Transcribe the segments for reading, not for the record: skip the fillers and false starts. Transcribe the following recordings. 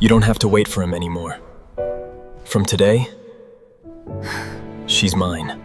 You don't have to wait for him anymore. From today, she's mine.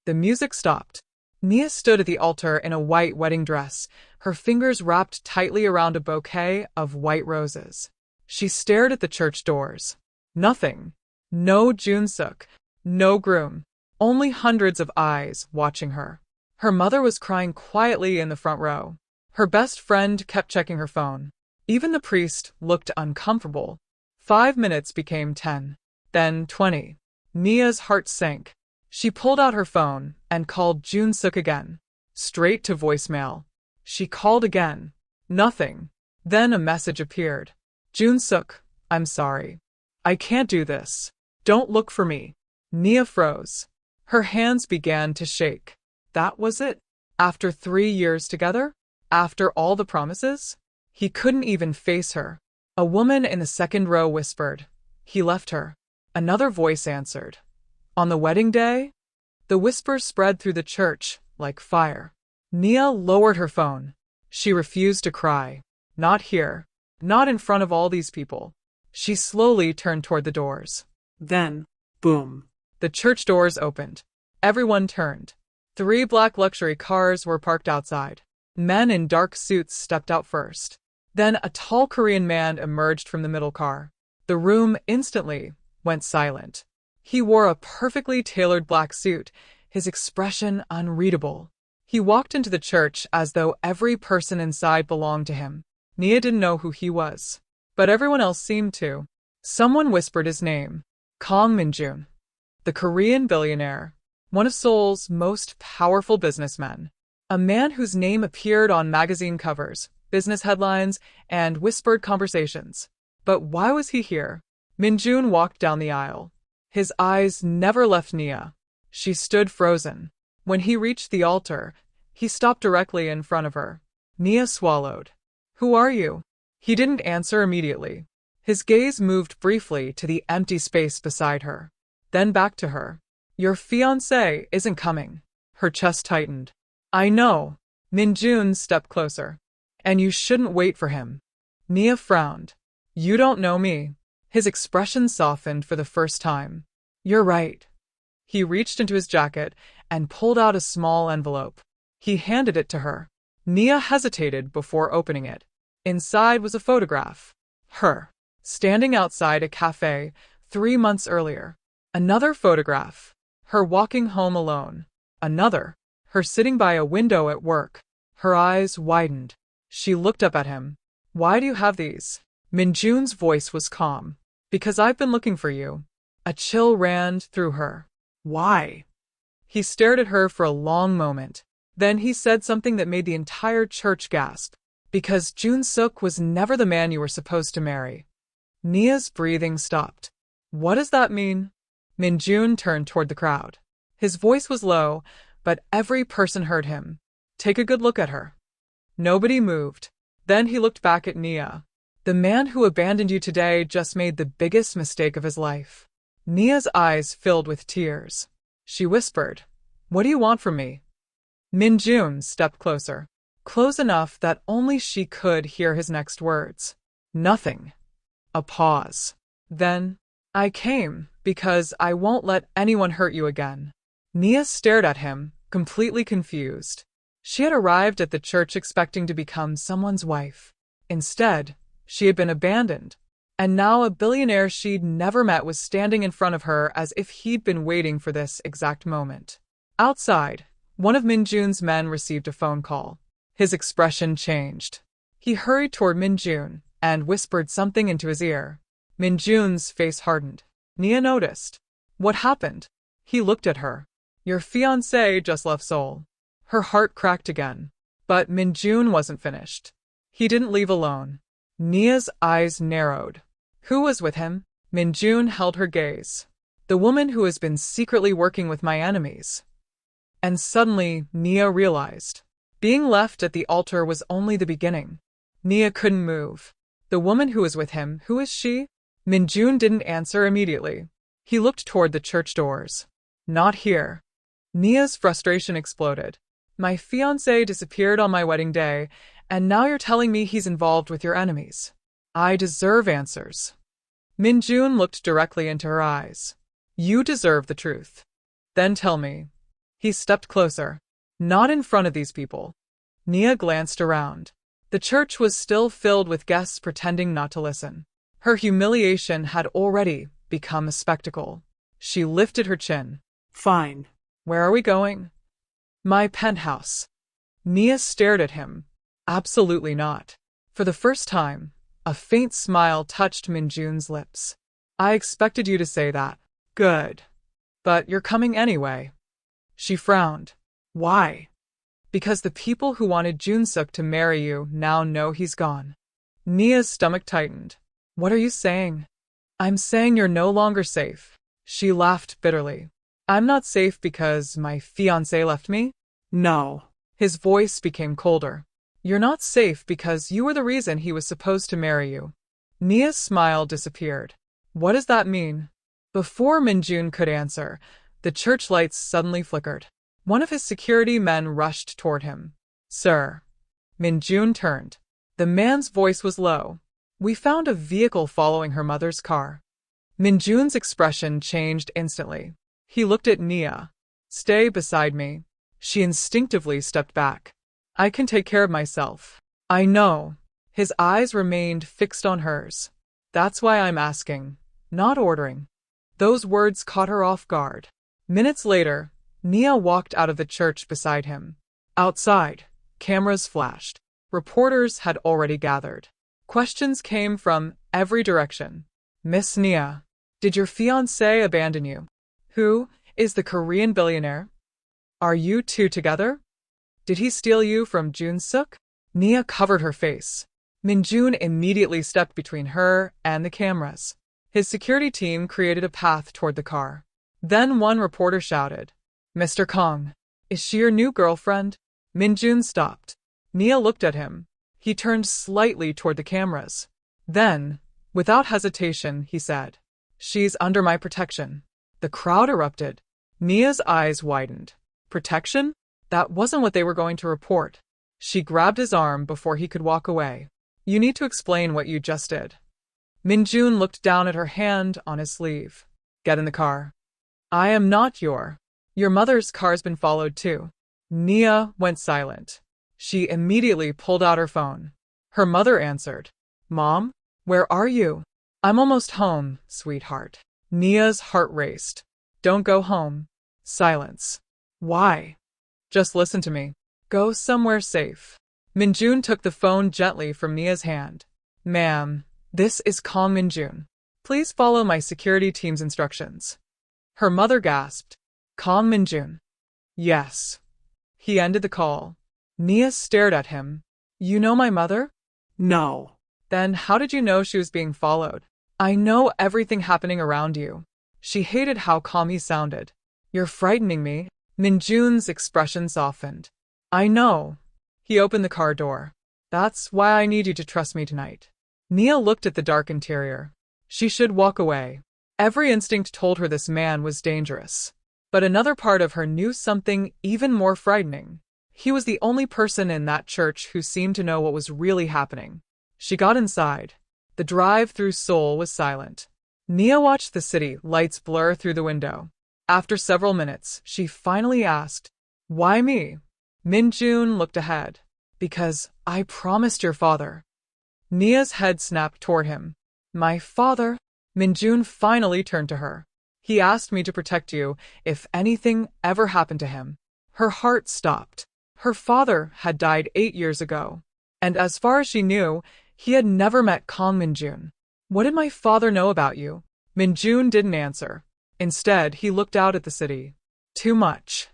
The music stopped. Nia stood at the altar in a white wedding dress, her fingers wrapped tightly around a bouquet of white roses. She stared at the church doors. Nothing. No Jun-suk. No groom. Only hundreds of eyes watching her. Her mother was crying quietly in the front row. Her best friend kept checking her phone. Even the priest looked uncomfortable. 5 minutes became 10. Then 20. Nia's heart sank. She pulled out her phone and called Jun-suk again. Straight to voicemail. She called again. Nothing. Then a message appeared. Jun-suk, I'm sorry. I can't do this. Don't look for me. Nia froze. Her hands began to shake. That was it? After 3 years together? After all the promises? He couldn't even face her. A woman in the second row whispered. He left her. Another voice answered. On the wedding day? The whisper spread through the church like fire. Nia lowered her phone. She refused to cry. Not here. Not in front of all these people. She slowly turned toward the doors. Then, boom. The church doors opened. Everyone turned. 3 black luxury cars were parked outside. Men in dark suits stepped out first. Then a tall Korean man emerged from the middle car. The room instantly went silent. He wore a perfectly tailored black suit, his expression unreadable. He walked into the church as though every person inside belonged to him. Nia didn't know who he was, but everyone else seemed to. Someone whispered his name. Kang Min-jun. The Korean billionaire. One of Seoul's most powerful businessmen. A man whose name appeared on magazine covers, business headlines, and whispered conversations. But why was he here? Min-jun walked down the aisle. His eyes never left Nia. She stood frozen. When he reached the altar, he stopped directly in front of her. Nia swallowed. Who are you? He didn't answer immediately. His gaze moved briefly to the empty space beside her. Then back to her. Your fiancé isn't coming. Her chest tightened. I know. Min-jun stepped closer. And you shouldn't wait for him. Nia frowned. You don't know me. His expression softened for the first time. You're right. He reached into his jacket and pulled out a small envelope. He handed it to her. Nia hesitated before opening it. Inside was a photograph. Her, standing outside a cafe 3 months earlier. Another photograph. Her walking home alone. Another. Her sitting by a window at work. Her eyes widened. She looked up at him. Why do you have these? Min-jun's voice was calm. Because I've been looking for you. A chill ran through her. Why? He stared at her for a long moment. Then he said something that made the entire church gasp. Because Jun-suk was never the man you were supposed to marry. Nia's breathing stopped. What does that mean? Min-jun turned toward the crowd. His voice was low, but every person heard him. Take a good look at her. Nobody moved. Then he looked back at Nia. The man who abandoned you today just made the biggest mistake of his life. Nia's eyes filled with tears. She whispered, What do you want from me? Min-jun stepped closer. Close enough that only she could hear his next words. Nothing. A pause. Then, I came because I won't let anyone hurt you again. Nia stared at him, completely confused. She had arrived at the church expecting to become someone's wife. Instead, she had been abandoned. And now a billionaire she'd never met was standing in front of her as if he'd been waiting for this exact moment. Outside, one of Min-jun's men received a phone call. His expression changed. He hurried toward Min-jun and whispered something into his ear. Min-jun's face hardened. Nia noticed. What happened? He looked at her. Your fiancé just left Seoul. Her heart cracked again. But Min-jun wasn't finished. He didn't leave alone. Nia's eyes narrowed. Who was with him? Min-jun held her gaze. The woman who has been secretly working with my enemies. And suddenly, Nia realized. Being left at the altar was only the beginning. Nia couldn't move. The woman who was with him, who is she? Min-jun didn't answer immediately. He looked toward the church doors. Not here. Nia's frustration exploded. My fiancé disappeared on my wedding day, and now you're telling me he's involved with your enemies. I deserve answers. Min-jun looked directly into her eyes. You deserve the truth. Then tell me. He stepped closer. Not in front of these people. Nia glanced around. The church was still filled with guests pretending not to listen. Her humiliation had already become a spectacle. She lifted her chin. Fine. Where are we going? My penthouse. Nia stared at him. Absolutely not. For the first time, a faint smile touched Min-jun's lips. I expected you to say that. Good. But you're coming anyway. She frowned. Why? Because the people who wanted Jun-suk to marry you now know he's gone. Nia's stomach tightened. What are you saying? I'm saying you're no longer safe. She laughed bitterly. I'm not safe because my fiancé left me? No. His voice became colder. You're not safe because you were the reason he was supposed to marry you. Nia's smile disappeared. What does that mean? Before Min-jun could answer, the church lights suddenly flickered. One of his security men rushed toward him. Sir. Min-jun turned. The man's voice was low. We found a vehicle following her mother's car. Min-jun's expression changed instantly. He looked at Nia. Stay beside me. She instinctively stepped back. I can take care of myself. I know. His eyes remained fixed on hers. That's why I'm asking, not ordering. Those words caught her off guard. Minutes later, Nia walked out of the church beside him. Outside, cameras flashed. Reporters had already gathered. Questions came from every direction. Miss Nia, did your fiancé abandon you? Who is the Korean billionaire? Are you two together? Did he steal you from Jun-suk? Nia covered her face. Min-jun immediately stepped between her and the cameras. His security team created a path toward the car. Then one reporter shouted, Mr. Kang, is she your new girlfriend? Min-jun stopped. Nia looked at him. He turned slightly toward the cameras. Then, without hesitation, he said, She's under my protection. The crowd erupted. Nia's eyes widened. Protection? That wasn't what they were going to report. She grabbed his arm before he could walk away. You need to explain what you just did. Min-jun looked down at her hand on his sleeve. Get in the car. I am not your mother's car's been followed too. Nia went silent. She immediately pulled out her phone. Her mother answered. Mom, where are you? I'm almost home, sweetheart. Nia's heart raced. Don't go home. Silence. Why? Just listen to me. Go somewhere safe. Min-jun took the phone gently from Nia's hand. Ma'am, this is Kang Min-jun. Please follow my security team's instructions. Her mother gasped. Kang Min-jun. Yes. He ended the call. Nia stared at him. You know my mother? No. Then how did you know she was being followed? I know everything happening around you. She hated how calm he sounded. You're frightening me. Min-jun's expression softened. I know. He opened the car door. That's why I need you to trust me tonight. Nia looked at the dark interior. She should walk away. Every instinct told her this man was dangerous. But another part of her knew something even more frightening. He was the only person in that church who seemed to know what was really happening. She got inside. The drive through Seoul was silent. Nia watched the city lights blur through the window. After several minutes, she finally asked, Why me? Min-jun looked ahead. Because I promised your father. Nia's head snapped toward him. My father? Min-jun finally turned to her. He asked me to protect you if anything ever happened to him. Her heart stopped. Her father had died 8 years ago. And as far as she knew, he had never met Kang Min-jun. What did my father know about you? Min-jun didn't answer. Instead, he looked out at the city. Too much.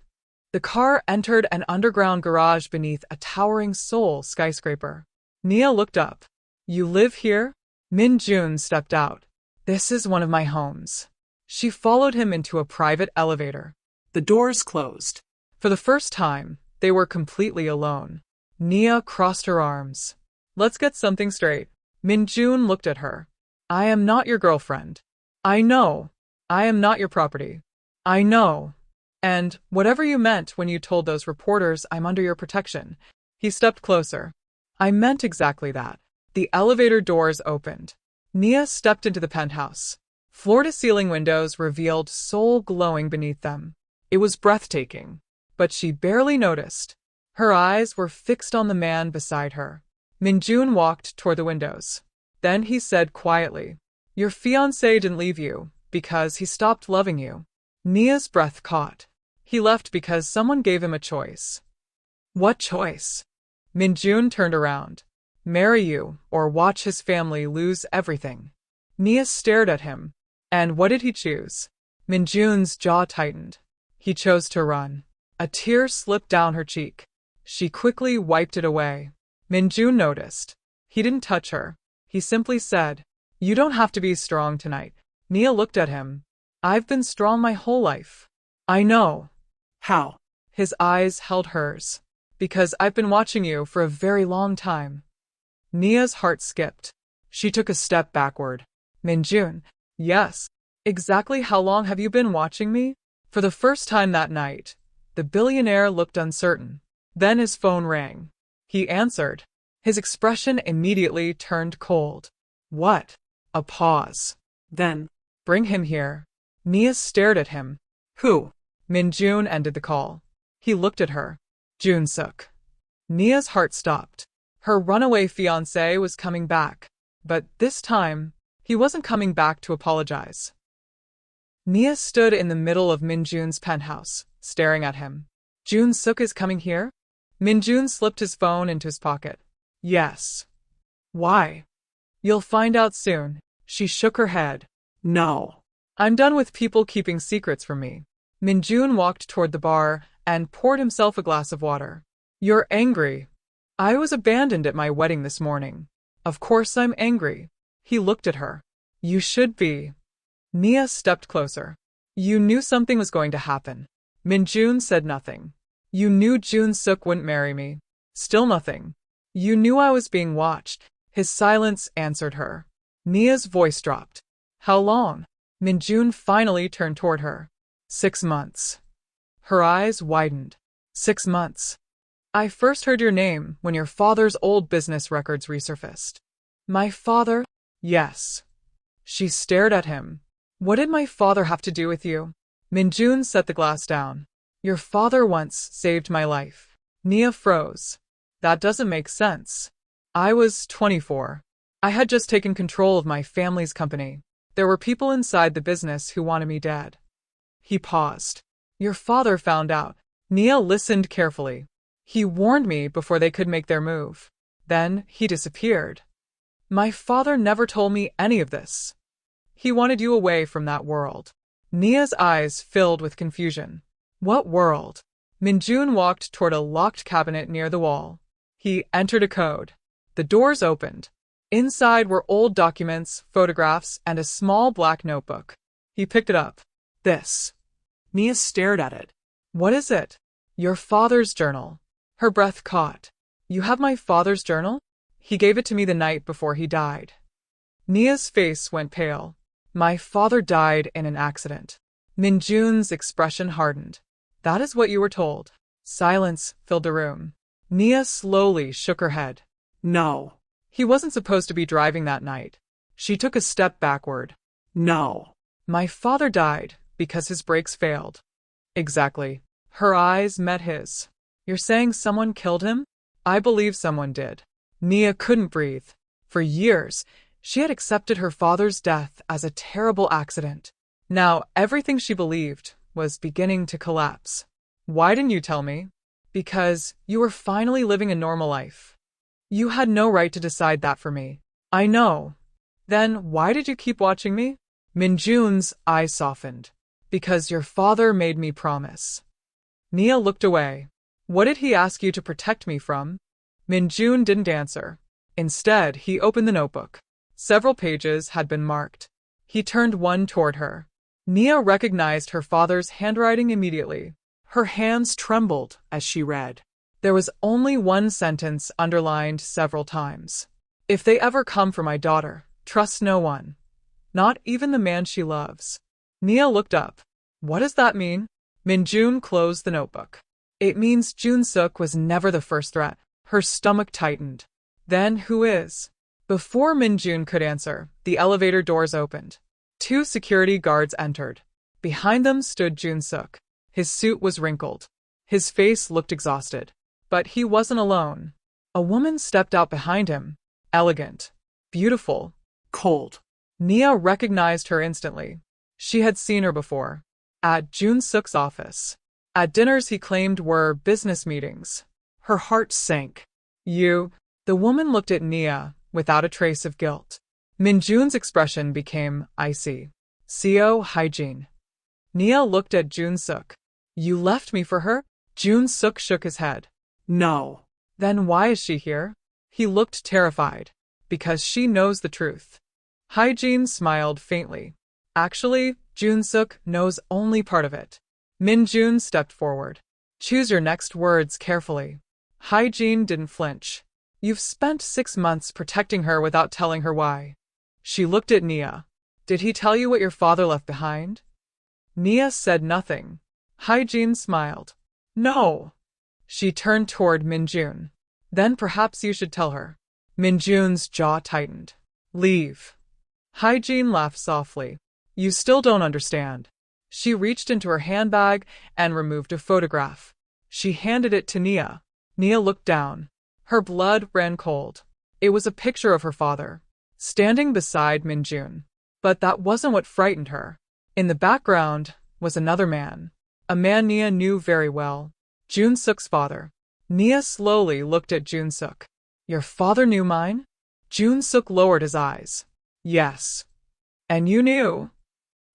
The car entered an underground garage beneath a towering Seoul skyscraper. Nia looked up. You live here? Min-jun stepped out. This is one of my homes. She followed him into a private elevator. The doors closed. For the first time, they were completely alone. Nia crossed her arms. Let's get something straight. Min-jun looked at her. I am not your girlfriend. I know. I am not your property. I know. And whatever you meant when you told those reporters I'm under your protection. He stepped closer. I meant exactly that. The elevator doors opened. Nia stepped into the penthouse. Floor-to-ceiling windows revealed soul glowing beneath them. It was breathtaking, but she barely noticed. Her eyes were fixed on the man beside her. Min-jun walked toward the windows. Then he said quietly, "Your fiancé didn't leave you because he stopped loving you." Nia's breath caught. He left because someone gave him a choice. What choice? Min-jun turned around. Marry you or watch his family lose everything. Nia stared at him. And what did he choose? Min-jun's jaw tightened. He chose to run. A tear slipped down her cheek. She quickly wiped it away. Min-jun noticed. He didn't touch her. He simply said, "You don't have to be strong tonight." Nia looked at him. "I've been strong my whole life." "I know." How? His eyes held hers. "Because I've been watching you for a very long time." Nia's heart skipped. She took a step backward. "Min-jun, yes. Exactly how long have you been watching me?" For the first time that night, the billionaire looked uncertain. Then his phone rang. He answered. His expression immediately turned cold. "What?" A pause. Then, "Bring him here." Nia stared at him. who? Min-jun ended the call. He looked at her. Jun-suk. Nia's heart stopped. Her runaway fiancé was coming back. But this time, he wasn't coming back to apologize. Nia stood in the middle of Min-jun's penthouse, staring at him. "Jun-suk is coming here?" Min-jun slipped his phone into his pocket. "Yes." "Why?" "You'll find out soon." She shook her head. No. "I'm done with people keeping secrets from me." Min-jun walked toward the bar and poured himself a glass of water. "You're angry." "I was abandoned at my wedding this morning." "Of course I'm angry." He looked at her. "You should be." Nia stepped closer. "You knew something was going to happen." Min-jun said nothing. "You knew Jun-suk wouldn't marry me." Still nothing. "You knew I was being watched." His silence answered her. Nia's voice dropped. "How long?" Min-jun finally turned toward her. 6 months. Her eyes widened. 6 months. "I first heard your name when your father's old business records resurfaced." "My father?" "Yes." She stared at him. "What did my father have to do with you?" Min-jun set the glass down. "Your father once saved my life." Nia froze. "That doesn't make sense." "I was 24. I had just taken control of my family's company. There were people inside the business who wanted me dead." He paused. "Your father found out." Nia listened carefully. "He warned me before they could make their move. Then he disappeared." "My father never told me any of this." "He wanted you away from that world." Nia's eyes filled with confusion. "What world?" Min-jun walked toward a locked cabinet near the wall. He entered a code. The doors opened. Inside were old documents, photographs, and a small black notebook. He picked it up. "This." Nia stared at it. "What is it?" "Your father's journal." Her breath caught. "You have my father's journal?" "He gave it to me the night before he died." Nia's face went pale. "My father died in an accident." Min-jun's expression hardened. "That is what you were told." Silence filled the room. Nia slowly shook her head. No. "He wasn't supposed to be driving that night." She took a step backward. No. "My father died because his brakes failed." "Exactly." Her eyes met his. "You're saying someone killed him?" "I believe someone did." Nia couldn't breathe. For years, she had accepted her father's death as a terrible accident. Now, everything she believed was beginning to collapse. "Why didn't you tell me?" "Because you were finally living a normal life. You had no right to decide that for me." "I know." "Then why did you keep watching me?" Min-jun's eyes softened. "Because your father made me promise." Nia looked away. "What did he ask you to protect me from?" Min-jun didn't answer. Instead, he opened the notebook. Several pages had been marked. He turned one toward her. Nia recognized her father's handwriting immediately. Her hands trembled as she read. There was only one sentence underlined several times. "If they ever come for my daughter, trust no one. Not even the man she loves." Nia looked up. "What does that mean?" Min-jun closed the notebook. "It means Jun-suk was never the first threat." Her stomach tightened. "Then who is?" Before Min-jun could answer, the elevator doors opened. 2 security guards entered. Behind them stood Jun-suk. His suit was wrinkled. His face looked exhausted. But he wasn't alone. A woman stepped out behind him. Elegant. Beautiful. Cold. Nia recognized her instantly. She had seen her before. At Jun-suk's office. At dinners he claimed were business meetings. Her heart sank. You. The woman looked at Nia, without a trace of guilt. Min-jun's expression became icy. CO hygiene. Nia looked at Jun-suk. You left me for her? Jun-suk shook his head. No. Then why is she here? He looked terrified. Because she knows the truth. Hygiene smiled faintly. Actually, Jun-suk knows only part of it. Min-jun stepped forward. Choose your next words carefully. Hygiene didn't flinch. You've spent 6 months protecting her without telling her why. She looked at Nia. Did he tell you what your father left behind? Nia said nothing. Hygiene smiled. No. She turned toward Min-jun. Then perhaps you should tell her. Min-jun's jaw tightened. Leave. Hygiene laughed softly. You still don't understand. She reached into her handbag and removed a photograph. She handed it to Nia. Nia looked down. Her blood ran cold. It was a picture of her father, standing beside Min-jun. But that wasn't what frightened her. In the background was another man. A man Nia knew very well. Jun-suk's father. Nia slowly looked at Jun-suk. Your father knew mine? Jun-suk lowered his eyes. Yes. And you knew?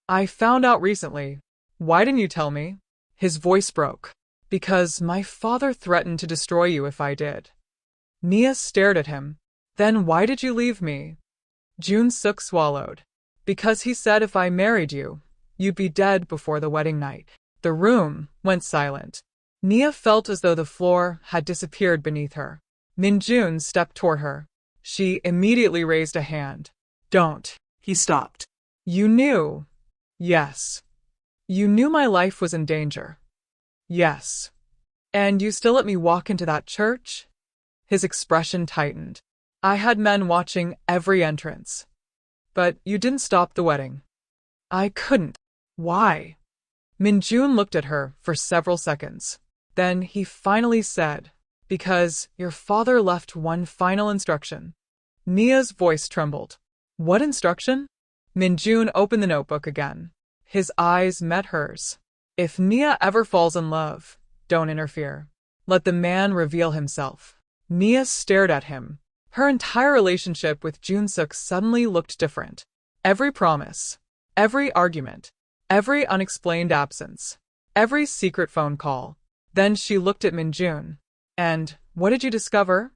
I found out recently. Why didn't you tell me? His voice broke. Because my father threatened to destroy you if I did. Nia stared at him. Then why did you leave me? Jun-suk swallowed. Because he said if I married you, you'd be dead before the wedding night. The room went silent. Nia felt as though the floor had disappeared beneath her. Min-jun stepped toward her. She immediately raised a hand. Don't. He stopped. You knew. Yes. You knew my life was in danger. Yes. And you still let me walk into that church? His expression tightened. I had men watching every entrance. But you didn't stop the wedding. I couldn't. Why? Min-jun looked at her for several seconds. Then he finally said, because your father left one final instruction. Nia's voice trembled. What instruction? Min-jun opened the notebook again. His eyes met hers. If Nia ever falls in love, don't interfere. Let the man reveal himself. Nia stared at him. Her entire relationship with Jun-suk suddenly looked different. Every promise, every argument, every unexplained absence, every secret phone call. Then she looked at Min-jun. And what did you discover?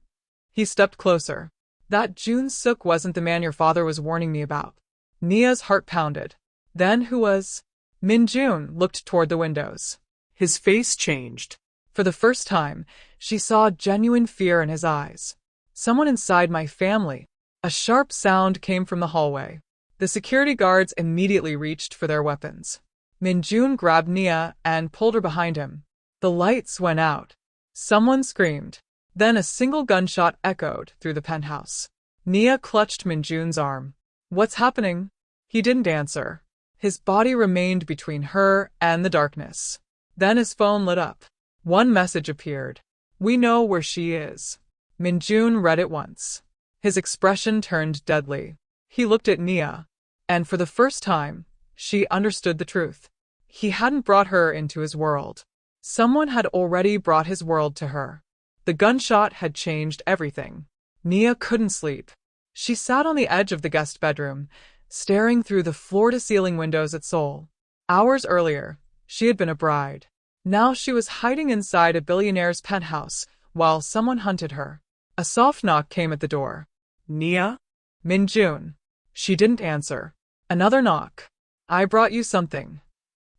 He stepped closer. That Jun-suk wasn't the man your father was warning me about. Nia's heart pounded. Then who was? Min-jun looked toward the windows. His face changed. For the first time, she saw genuine fear in his eyes. Someone inside my family. A sharp sound came from the hallway. The security guards immediately reached for their weapons. Min-jun grabbed Nia and pulled her behind him. The lights went out. Someone screamed. Then a single gunshot echoed through the penthouse. Nia clutched Min-jun's arm. What's happening? He didn't answer. His body remained between her and the darkness. Then his phone lit up. One message appeared. We know where she is. Min-jun read it once. His expression turned deadly. He looked at Nia. And for the first time, she understood the truth. He hadn't brought her into his world. Someone had already brought his world to her. The gunshot had changed everything. Nia couldn't sleep. She sat on the edge of the guest bedroom, staring through the floor-to-ceiling windows at Seoul. Hours earlier, she had been a bride. Now she was hiding inside a billionaire's penthouse while someone hunted her. A soft knock came at the door. Nia? Min-jun. She didn't answer. Another knock. I brought you something.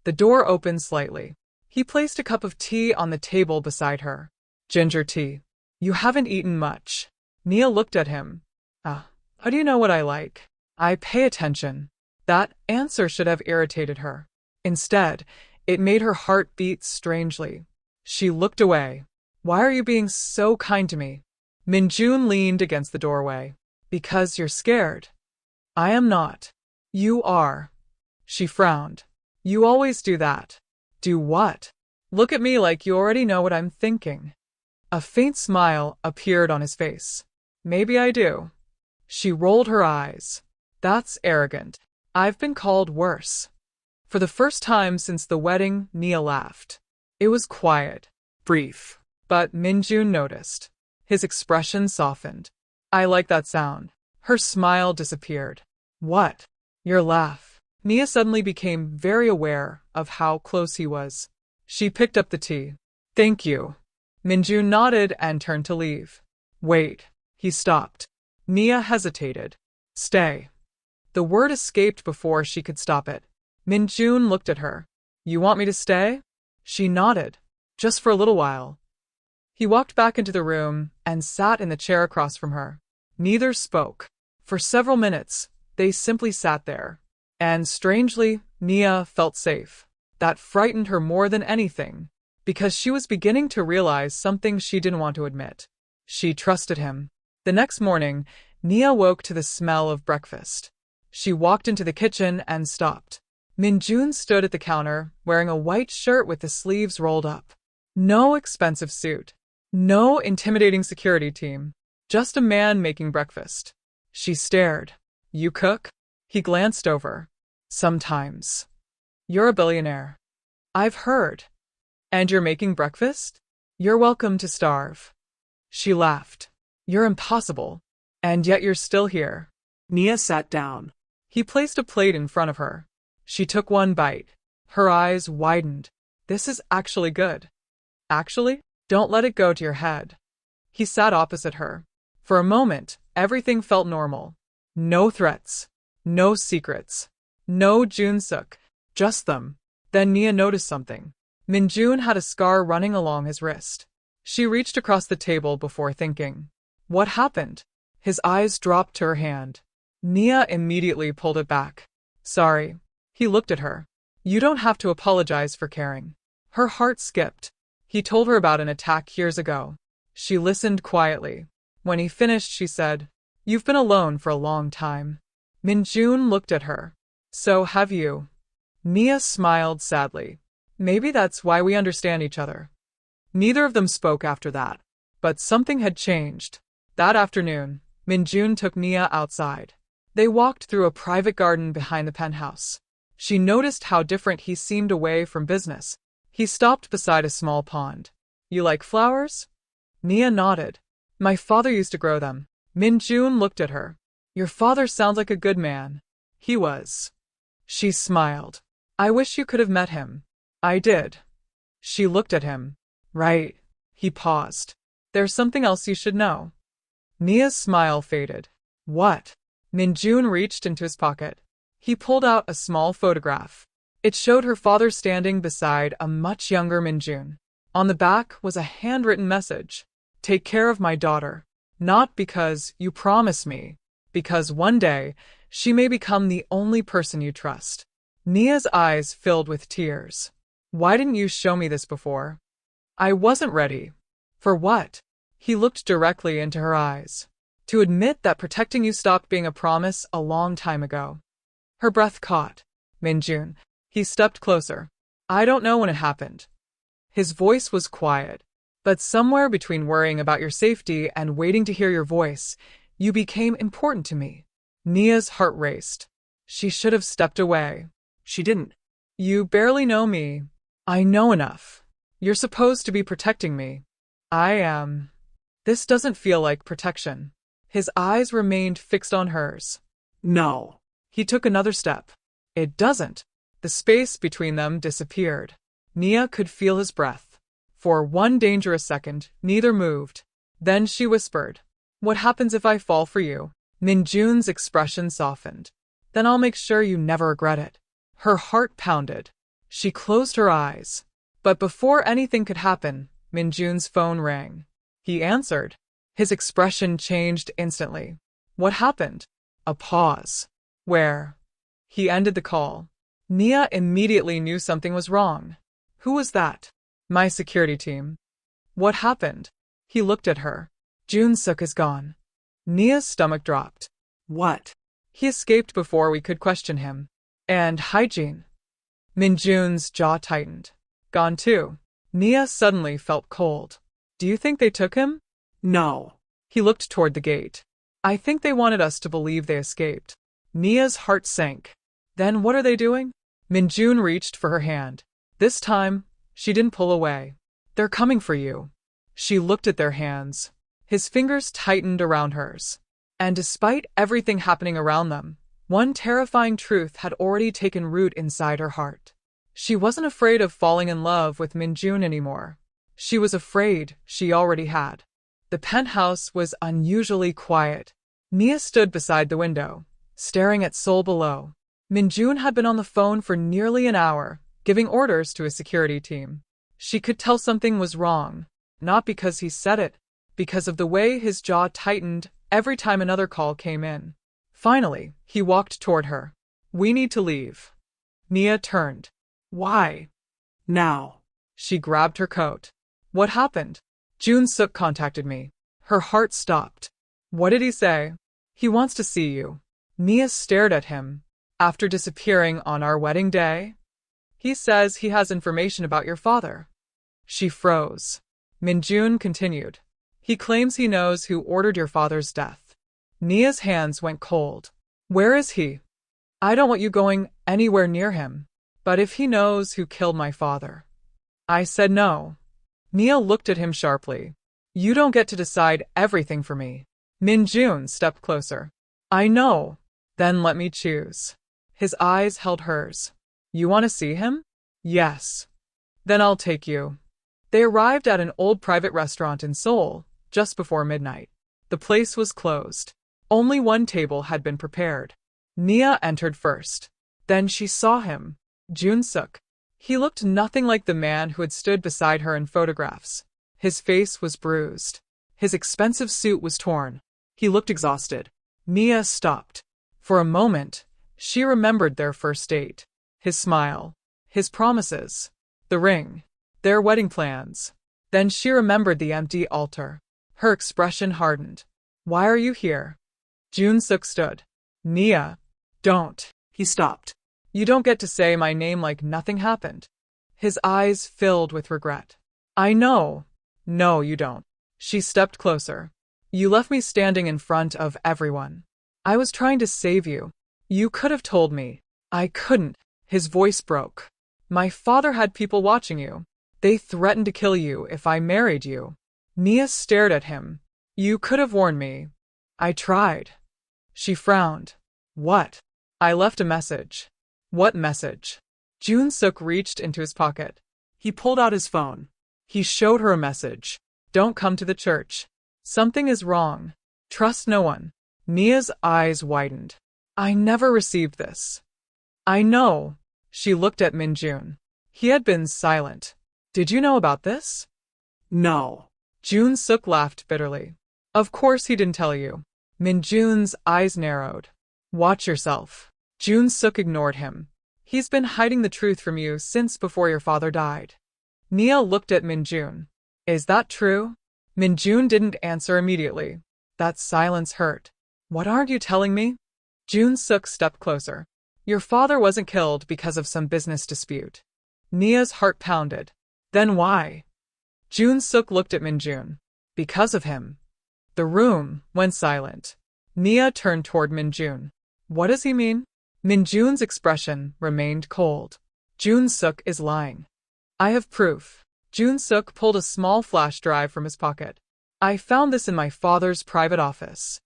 The door opened slightly. He placed a cup of tea on the table beside her. Ginger tea. You haven't eaten much. Nia looked at him. How do you know what I like? I pay attention. That answer should have irritated her. Instead, it made her heart beat strangely. She looked away. Why are you being so kind to me? Min-jun leaned against the doorway. Because you're scared. I am not. You are. She frowned. You always do that. Do what? Look at me like you already know what I'm thinking. A faint smile appeared on his face. Maybe I do. She rolled her eyes. That's arrogant. I've been called worse. For the first time since the wedding, Nia laughed. It was quiet, brief, but Min-jun noticed. His expression softened. I like that sound. Her smile disappeared. What? Your laugh. Nia suddenly became very aware of how close he was. She picked up the tea. Thank you. Min-jun nodded and turned to leave. Wait. He stopped. Nia hesitated. Stay. The word escaped before she could stop it. Min-jun looked at her. You want me to stay? She nodded. Just for a little while. He walked back into the room and sat in the chair across from her. Neither spoke. For several minutes, they simply sat there. And strangely, Nia felt safe. That frightened her more than anything, because she was beginning to realize something she didn't want to admit. She trusted him. The next morning, Nia woke to the smell of breakfast. She walked into the kitchen and stopped. Min-jun stood at the counter, wearing a white shirt with the sleeves rolled up. No expensive suit. No intimidating security team. Just a man making breakfast. She stared. You cook? He glanced over. Sometimes. You're a billionaire. I've heard. And you're making breakfast? You're welcome to starve. She laughed. You're impossible. And yet you're still here. Nia sat down. He placed a plate in front of her. She took one bite. Her eyes widened. This is actually good. Actually? Don't let it go to your head. He sat opposite her. For a moment, everything felt normal. No threats. No secrets. No Jun-suk. Just them. Then Nia noticed something. Min-jun had a scar running along his wrist. She reached across the table before thinking. What happened? His eyes dropped to her hand. Nia immediately pulled it back. Sorry. He looked at her. You don't have to apologize for caring. Her heart skipped. He told her about an attack years ago. She listened quietly. When he finished, she said, You've been alone for a long time. Min-jun looked at her. So have you. Nia smiled sadly. Maybe that's why we understand each other. Neither of them spoke after that. But something had changed. That afternoon, Min-jun took Nia outside. They walked through a private garden behind the penthouse. She noticed how different he seemed away from business. He stopped beside a small pond. You like flowers? Nia nodded. My father used to grow them. Min-jun looked at her. Your father sounds like a good man. He was. She smiled. I wish you could have met him. I did. She looked at him. Right. He paused. There's something else you should know. Nia's smile faded. What? Min-jun reached into his pocket. He pulled out a small photograph. It showed her father standing beside a much younger Min-jun. On the back was a handwritten message. Take care of my daughter. Not because you promise me, because one day she may become the only person you trust. Nia's eyes filled with tears. Why didn't you show me this before? I wasn't ready. For what? He looked directly into her eyes. To admit that protecting you stopped being a promise a long time ago. Her breath caught. Min-jun. He stepped closer. I don't know when it happened. His voice was quiet. But somewhere between worrying about your safety and waiting to hear your voice, you became important to me. Nia's heart raced. She should have stepped away. She didn't. You barely know me. I know enough. You're supposed to be protecting me. I am. This doesn't feel like protection. His eyes remained fixed on hers. No. He took another step. It doesn't. The space between them disappeared. Nia could feel his breath. For one dangerous second, neither moved. Then she whispered, What happens if I fall for you? Min-jun's expression softened. Then I'll make sure you never regret it. Her heart pounded. She closed her eyes. But before anything could happen, Min-jun's phone rang. He answered. His expression changed instantly. What happened? A pause. Where? He ended the call. Nia immediately knew something was wrong. Who was that? My security team. What happened? He looked at her. Jun-suk is gone. Nia's stomach dropped. What? He escaped before we could question him. And hygiene. Min-jun's jaw tightened. Gone too. Nia suddenly felt cold. Do you think they took him? No. He looked toward the gate. I think they wanted us to believe they escaped. Nia's heart sank. Then what are they doing? Min-jun reached for her hand. This time, she didn't pull away. They're coming for you. She looked at their hands. His fingers tightened around hers. And despite everything happening around them, one terrifying truth had already taken root inside her heart. She wasn't afraid of falling in love with Min-jun anymore. She was afraid she already had. The penthouse was unusually quiet. Nia stood beside the window, staring at Seoul below. Min-jun had been on the phone for nearly an hour, giving orders to a security team. She could tell something was wrong, not because he said it, because of the way his jaw tightened every time another call came in. Finally, he walked toward her. We need to leave. Nia turned. Why? Now. She grabbed her coat. What happened? Jun-suk contacted me. Her heart stopped. What did he say? He wants to see you. Nia stared at him. After disappearing on our wedding day? He says he has information about your father. She froze. Min-jun continued. He claims he knows who ordered your father's death. Nia's hands went cold. Where is he? I don't want you going anywhere near him. But if he knows who killed my father. I said no. Nia looked at him sharply. You don't get to decide everything for me. Min-jun stepped closer. I know. Then let me choose. His eyes held hers. You want to see him? Yes. Then I'll take you. They arrived at an old private restaurant in Seoul, just before midnight. The place was closed. Only one table had been prepared. Nia entered first. Then she saw him. Jun-suk. He looked nothing like the man who had stood beside her in photographs. His face was bruised. His expensive suit was torn. He looked exhausted. Nia stopped. For a moment, she remembered their first date. His smile. His promises. The ring. Their wedding plans. Then she remembered the empty altar. Her expression hardened. Why are you here? Jun-suk stood. Nia. Don't. He stopped. You don't get to say my name like nothing happened. His eyes filled with regret. I know. No, you don't. She stepped closer. You left me standing in front of everyone. I was trying to save you. You could have told me. I couldn't. His voice broke. My father had people watching you. They threatened to kill you if I married you. Nia stared at him. You could have warned me. I tried. She frowned. What? I left a message. What message? Jun-suk reached into his pocket. He pulled out his phone. He showed her a message. Don't come to the church. Something is wrong. Trust no one. Nia's eyes widened. I never received this. I know. She looked at Min-jun. He had been silent. Did you know about this? No. Jun-suk laughed bitterly. Of course he didn't tell you. Min-jun's eyes narrowed. Watch yourself. Jun-suk ignored him. He's been hiding the truth from you since before your father died. Nia looked at Min-jun. Is that true? Min-jun didn't answer immediately. That silence hurt. What aren't you telling me? Jun-suk stepped closer. Your father wasn't killed because of some business dispute. Nia's heart pounded. Then why? Jun-suk looked at Min-jun. Because of him. The room went silent. Nia turned toward Min-jun. What does he mean? Min-jun's expression remained cold. Jun-suk is lying. I have proof. Jun-suk pulled a small flash drive from his pocket. I found this in my father's private office.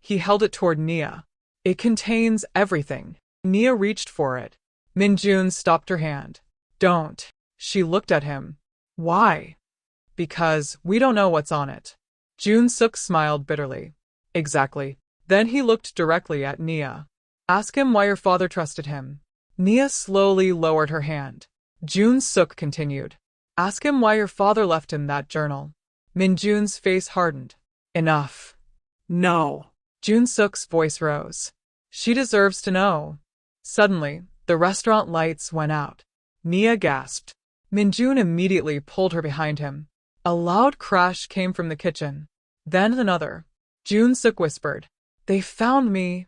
He held it toward Nia. It contains everything. Nia reached for it. Min-jun stopped her hand. Don't. She looked at him. Why? Because we don't know what's on it. Jun-suk smiled bitterly. Exactly. Then he looked directly at Nia. Ask him why your father trusted him. Nia slowly lowered her hand. Jun-suk continued. Ask him why your father left him that journal. Min-jun's face hardened. Enough. No. Jun-suk's voice rose. She deserves to know. Suddenly, the restaurant lights went out. Nia gasped. Min-jun immediately pulled her behind him. A loud crash came from the kitchen. Then another. Jun-suk whispered. They found me.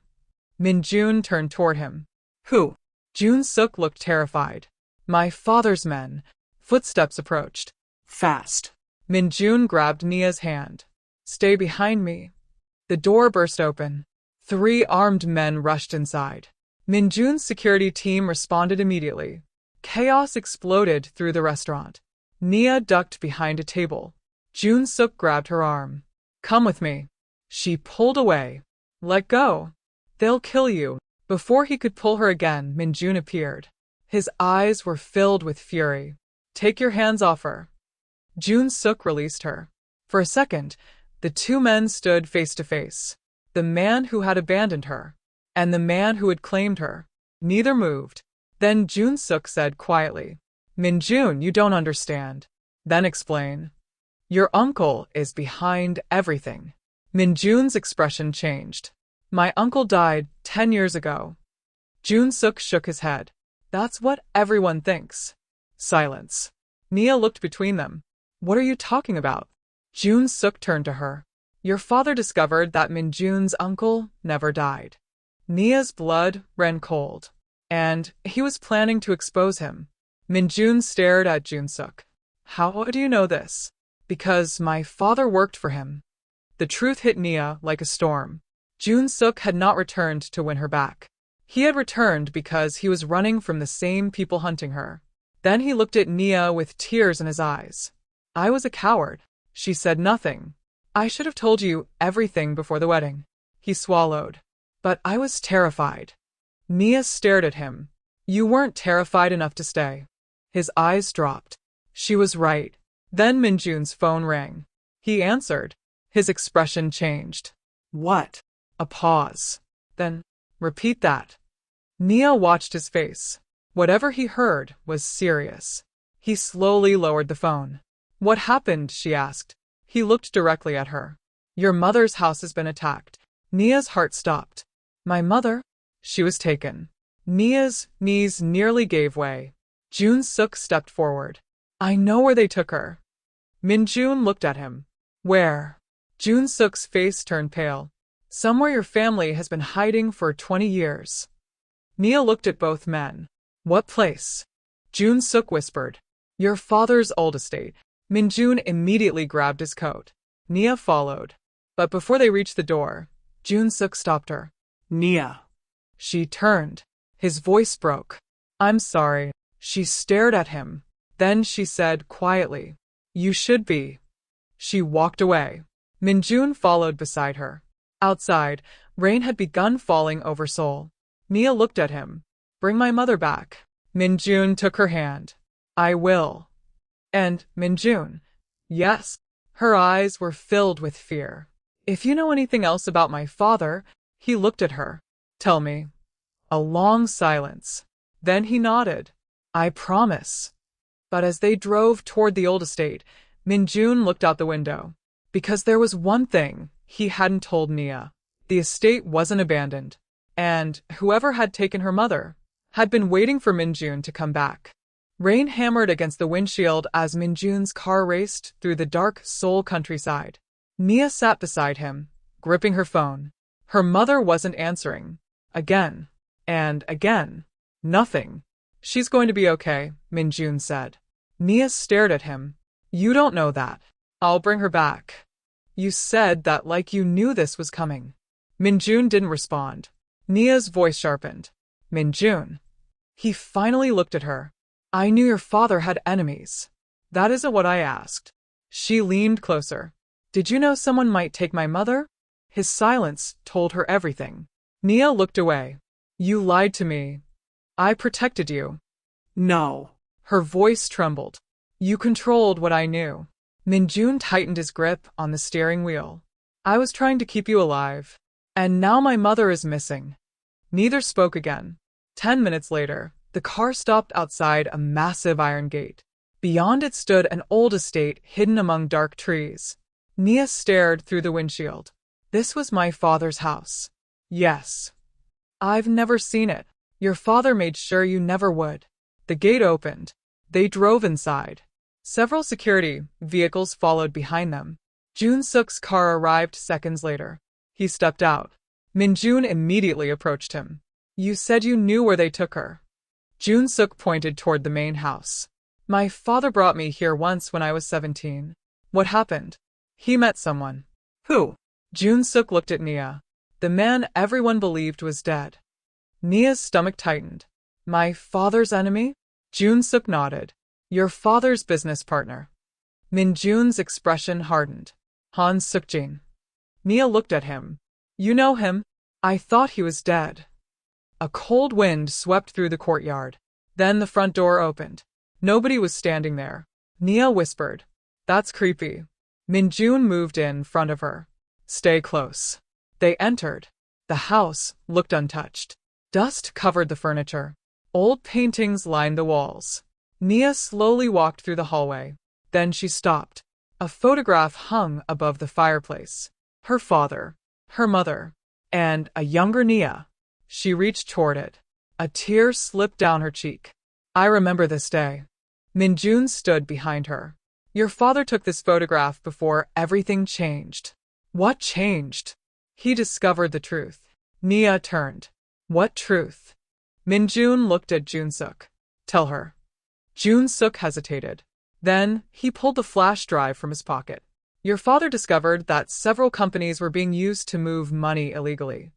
Min-jun turned toward him. Who? Jun-suk looked terrified. My father's men. Footsteps approached. Fast. Min-jun grabbed Nia's hand. Stay behind me. The door burst open. 3 armed men rushed inside. Min-jun's security team responded immediately. Chaos exploded through the restaurant. Nia ducked behind a table. Jun-suk grabbed her arm. Come with me. She pulled away. Let go. They'll kill you. Before he could pull her again, Min-jun appeared. His eyes were filled with fury. Take your hands off her. Jun-suk released her. For a second, the 2 men stood face to face. The man who had abandoned her, and the man who had claimed her. Neither moved. Then Jun-suk said quietly, Min-jun, you don't understand. Then explain. Your uncle is behind everything. Min-jun's expression changed. My uncle died 10 years ago. Jun-suk shook his head. That's what everyone thinks. Silence. Nia looked between them. What are you talking about? Jun-suk turned to her. Your father discovered that Min-jun's uncle never died. Nia's blood ran cold, and he was planning to expose him. Min-jun stared at Jun-suk. How do you know this? Because my father worked for him. The truth hit Nia like a storm. Jun-suk had not returned to win her back. He had returned because he was running from the same people hunting her. Then he looked at Nia with tears in his eyes. I was a coward. She said nothing. I should have told you everything before the wedding. He swallowed. But I was terrified. Nia stared at him. You weren't terrified enough to stay. His eyes dropped. She was right. Then Min-jun's phone rang. He answered. His expression changed. What? A pause. Then, repeat that. Nia watched his face. Whatever he heard was serious. He slowly lowered the phone. What happened? She asked. He looked directly at her. Your mother's house has been attacked. Nia's heart stopped. My mother? She was taken. Nia's knees nearly gave way. Jun-suk stepped forward. I know where they took her. Min-jun looked at him. Where? Jun-suk's face turned pale. Somewhere your family has been hiding for 20 years. Nia looked at both men. What place? Jun-suk whispered. Your father's old estate. Min-jun immediately grabbed his coat. Nia followed. But before they reached the door, Jun-suk stopped her. Nia. She turned. His voice broke. I'm sorry. She stared at him. Then she said quietly, You should be. She walked away. Min-jun followed beside her. Outside, rain had begun falling over Seoul. Nia looked at him. Bring my mother back. Min-jun took her hand. I will. And, Min-jun. Yes. Her eyes were filled with fear. If you know anything else about my father, he looked at her. Tell me. A long silence. Then he nodded. I promise. But as they drove toward the old estate, Min-jun looked out the window. Because there was one thing he hadn't told Nia. The estate wasn't abandoned. And whoever had taken her mother had been waiting for Min-jun to come back. Rain hammered against the windshield as Min-jun's car raced through the dark Seoul countryside. Nia sat beside him, gripping her phone. Her mother wasn't answering. Again. And again. Nothing. She's going to be okay, Min-jun said. Nia stared at him. You don't know that. I'll bring her back. You said that like you knew this was coming. Min-jun didn't respond. Nia's voice sharpened. Min-jun. He finally looked at her. I knew your father had enemies. That isn't what I asked. She leaned closer. Did you know someone might take my mother? His silence told her everything. Nia looked away. You lied to me. I protected you. No. Her voice trembled. You controlled what I knew. Min-jun tightened his grip on the steering wheel. I was trying to keep you alive. And now my mother is missing. Neither spoke again. 10 minutes later, the car stopped outside a massive iron gate. Beyond it stood an old estate hidden among dark trees. Nia stared through the windshield. This was my father's house. Yes. I've never seen it. Your father made sure you never would. The gate opened. They drove inside. Several security vehicles followed behind them. Jun-suk's car arrived seconds later. He stepped out. Min-jun immediately approached him. You said you knew where they took her. Jun-suk pointed toward the main house. My father brought me here once when I was 17. What happened? He met someone. Who? Jun-suk looked at Nia. The man everyone believed was dead. Nia's stomach tightened. My father's enemy? Jun-suk nodded. Your father's business partner. Min-jun's expression hardened. Han Suk-jin. Nia looked at him. You know him? I thought he was dead. A cold wind swept through the courtyard. Then the front door opened. Nobody was standing there. Nia whispered. That's creepy. Min-jun moved in front of her. Stay close. They entered. The house looked untouched. Dust covered the furniture. Old paintings lined the walls. Nia slowly walked through the hallway. Then she stopped. A photograph hung above the fireplace. Her father, her mother, and a younger Nia. She reached toward it. A tear slipped down her cheek. I remember this day. Min-jun stood behind her. Your father took this photograph before everything changed. What changed? He discovered the truth. Nia turned. What truth? Min-jun looked at Jun-suk. Tell her. Jun-suk hesitated. Then, he pulled the flash drive from his pocket. Your father discovered that several companies were being used to move money illegally.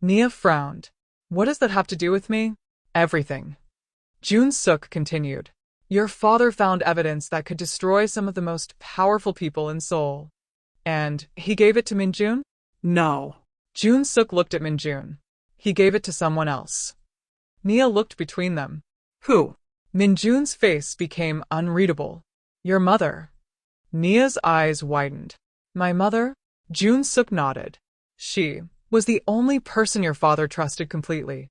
Nia frowned. What does that have to do with me? Everything. Jun-suk continued. Your father found evidence that could destroy some of the most powerful people in Seoul. And he gave it to Min-jun? No. Jun-suk looked at Min-jun. He gave it to someone else. Nia looked between them. Who? Min-jun's face became unreadable. Your mother. Nia's eyes widened. My mother? Jun-suk nodded. She was the only person your father trusted completely.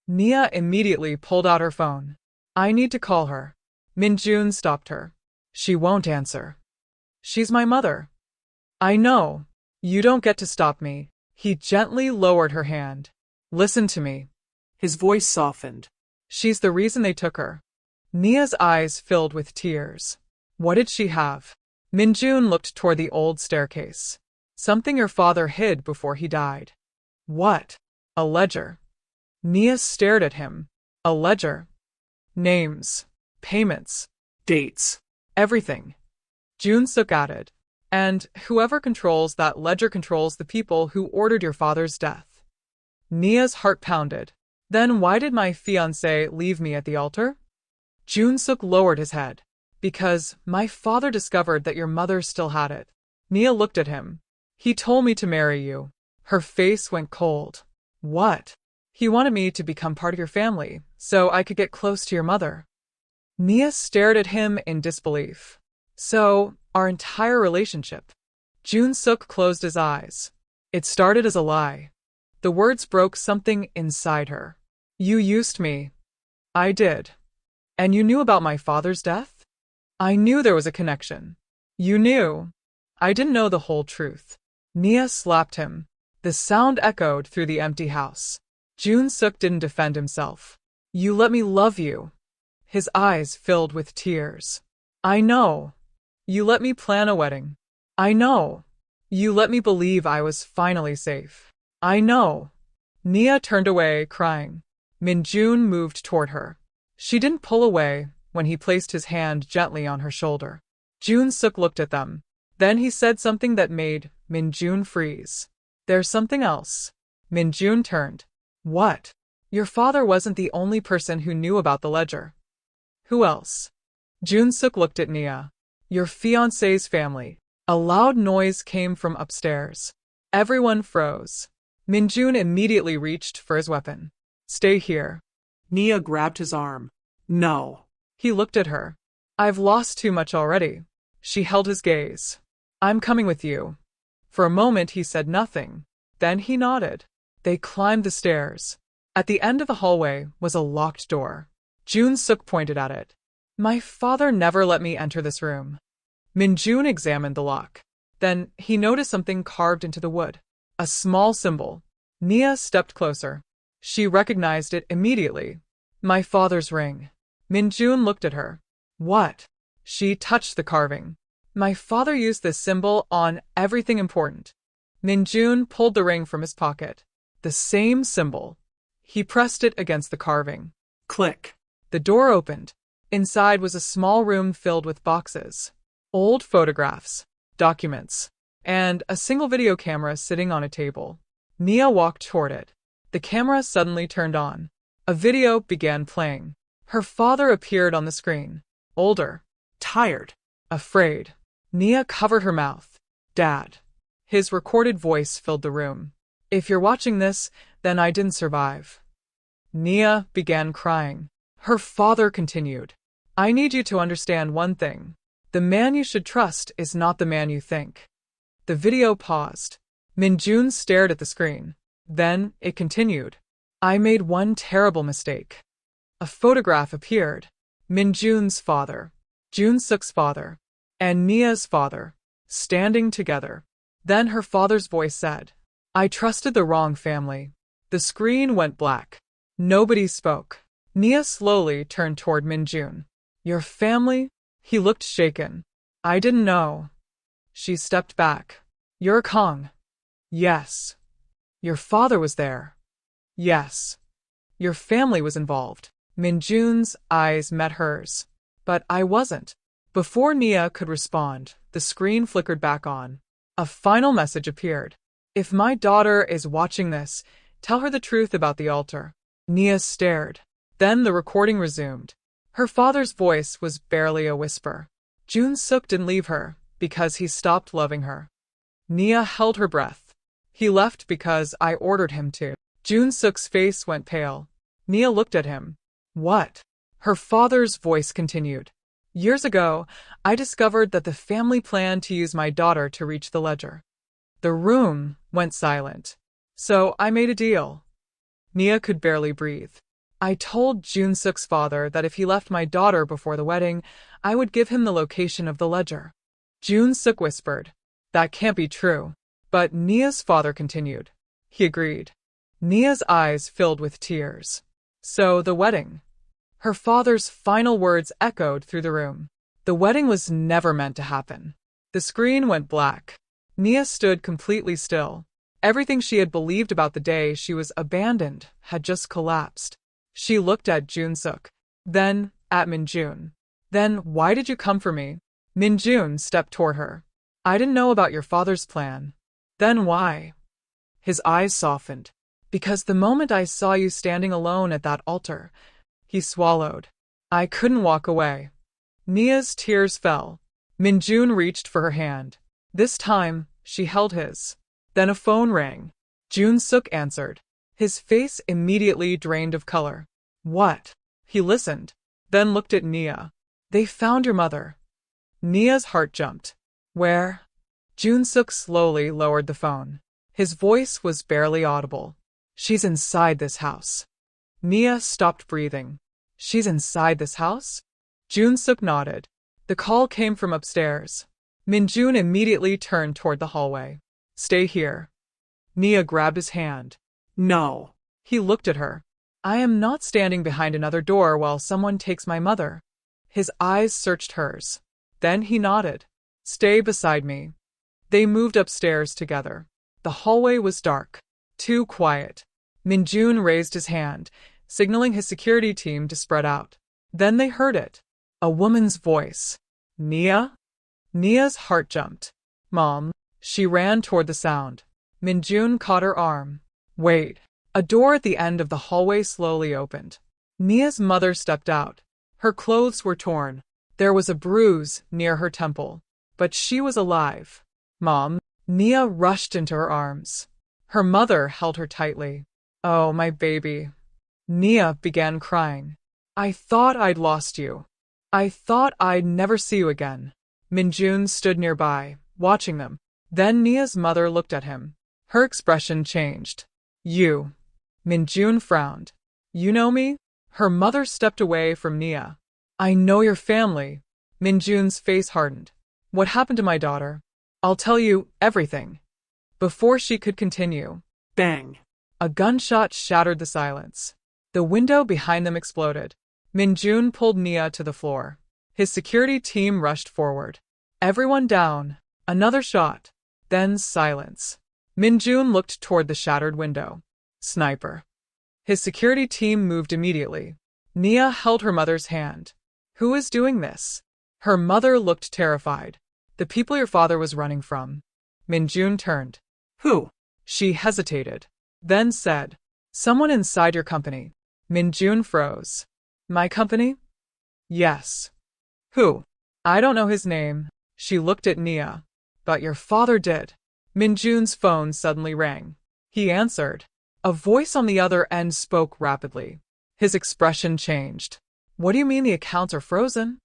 Nia immediately pulled out her phone. I need to call her. Min-jun stopped her. She won't answer. She's my mother. I know. You don't get to stop me. He gently lowered her hand. Listen to me. His voice softened. She's the reason they took her. Nia's eyes filled with tears. What did she have? Min-jun looked toward the old staircase. Something your father hid before he died. What? A ledger. Nia stared at him. A ledger. Names. Payments. Dates. Everything. Jun-suk added. And whoever controls that ledger controls the people who ordered your father's death. Nia's heart pounded. Then why did my fiancé leave me at the altar? Jun-suk lowered his head. Because my father discovered that your mother still had it. Nia looked at him. He told me to marry you. Her face went cold. What? He wanted me to become part of your family, so I could get close to your mother. Nia stared at him in disbelief. So, our entire relationship. Jun-suk closed his eyes. It started as a lie. The words broke something inside her. You used me. I did. And you knew about my father's death? I knew there was a connection. You knew. I didn't know the whole truth. Nia slapped him. The sound echoed through the empty house. Jun-suk didn't defend himself. You let me love you. His eyes filled with tears. I know. You let me plan a wedding. I know. You let me believe I was finally safe. I know. Nia turned away, crying. Min-jun moved toward her. She didn't pull away when he placed his hand gently on her shoulder. Jun-suk looked at them. Then he said something that made Min-jun freeze. There's something else. Min-jun turned. What? Your father wasn't the only person who knew about the ledger. Who else? Jun-suk looked at Nia. Your fiancé's family. A loud noise came from upstairs. Everyone froze. Min-jun immediately reached for his weapon. Stay here. Nia grabbed his arm. No. He looked at her. I've lost too much already. She held his gaze. I'm coming with you. For a moment he said nothing. Then he nodded. They climbed the stairs. At the end of the hallway was a locked door. Jun-suk pointed at it. My father never let me enter this room. Min-jun examined the lock. Then he noticed something carved into the wood. A small symbol. Nia stepped closer. She recognized it immediately. My father's ring. Min-jun looked at her. What? She touched the carving. My father used this symbol on everything important. Min-jun pulled the ring from his pocket. The same symbol. He pressed it against the carving. Click. The door opened. Inside was a small room filled with boxes, old photographs, documents, and a single video camera sitting on a table. Nia walked toward it. The camera suddenly turned on. A video began playing. Her father appeared on the screen. Older. Tired. Afraid. Nia covered her mouth. Dad. His recorded voice filled the room. If you're watching this, then I didn't survive. Nia began crying. Her father continued. I need you to understand one thing. The man you should trust is not the man you think. The video paused. Min-jun stared at the screen. Then it continued. I made one terrible mistake. A photograph appeared. Min-jun's father, Jun-suk's father, and Nia's father, standing together. Then her father's voice said, I trusted the wrong family. The screen went black. Nobody spoke. Nia slowly turned toward Min-jun. Your family? He looked shaken. I didn't know. She stepped back. You're Kang. Yes. Your father was there. Yes. Your family was involved. Min-jun's eyes met hers. But I wasn't. Before Nia could respond, the screen flickered back on. A final message appeared. If my daughter is watching this, tell her the truth about the altar. Nia stared. Then the recording resumed. Her father's voice was barely a whisper. Jun-suk didn't leave her because he stopped loving her. Nia held her breath. He left because I ordered him to. Jun-suk's face went pale. Nia looked at him. What? Her father's voice continued. Years ago, I discovered that the family planned to use my daughter to reach the ledger. The room went silent. So I made a deal. Nia could barely breathe. I told Jun-suk's father that if he left my daughter before the wedding, I would give him the location of the ledger. Jun-suk whispered. That can't be true. But Nia's father continued. He agreed. Nia's eyes filled with tears. So the wedding. Her father's final words echoed through the room. The wedding was never meant to happen. The screen went black. Nia stood completely still. Everything she had believed about the day she was abandoned had just collapsed. She looked at Jun-suk, then at Min-jun. Then why did you come for me? Min-jun stepped toward her. I didn't know about your father's plan. Then why? His eyes softened. Because the moment I saw you standing alone at that altar, he swallowed. I couldn't walk away. Nia's tears fell. Min-jun reached for her hand. This time, she held his. Then a phone rang. Jun-suk answered. His face immediately drained of color. What? He listened, then looked at Nia. They found your mother. Nia's heart jumped. Where? Jun-suk slowly lowered the phone. His voice was barely audible. She's inside this house. Nia stopped breathing. She's inside this house? Jun-suk nodded. The call came from upstairs. Min-jun immediately turned toward the hallway. Stay here. Nia grabbed his hand. No. He looked at her. I am not standing behind another door while someone takes my mother. His eyes searched hers. Then he nodded. Stay beside me. They moved upstairs together. The hallway was dark. Too quiet. Min-jun raised his hand, signaling his security team to spread out. Then they heard it. A woman's voice. Nia? Nia's heart jumped. Mom. She ran toward the sound. Min-jun caught her arm. Wait. A door at the end of the hallway slowly opened. Nia's mother stepped out. Her clothes were torn. There was a bruise near her temple. But she was alive. Mom. Nia rushed into her arms. Her mother held her tightly. Oh, my baby. Nia began crying. I thought I'd lost you. I thought I'd never see you again. Min-jun stood nearby, watching them. Then Nia's mother looked at him. Her expression changed. You. Min-jun frowned. You know me? Her mother stepped away from Nia. I know your family. Min-jun's face hardened. What happened to my daughter? I'll tell you everything. Before she could continue. Bang. A gunshot shattered the silence. The window behind them exploded. Min-jun pulled Nia to the floor. His security team rushed forward. Everyone down. Another shot. Then silence. Min-jun looked toward the shattered window. Sniper. His security team moved immediately. Nia held her mother's hand. Who is doing this? Her mother looked terrified. The people your father was running from. Min-jun turned. Who? She hesitated, then said, someone inside your company. Min-jun froze. My company? Yes. Who? I don't know his name. She looked at Nia. But your father did. Min-jun's phone suddenly rang. He answered. A voice on the other end spoke rapidly. His expression changed. What do you mean the accounts are frozen?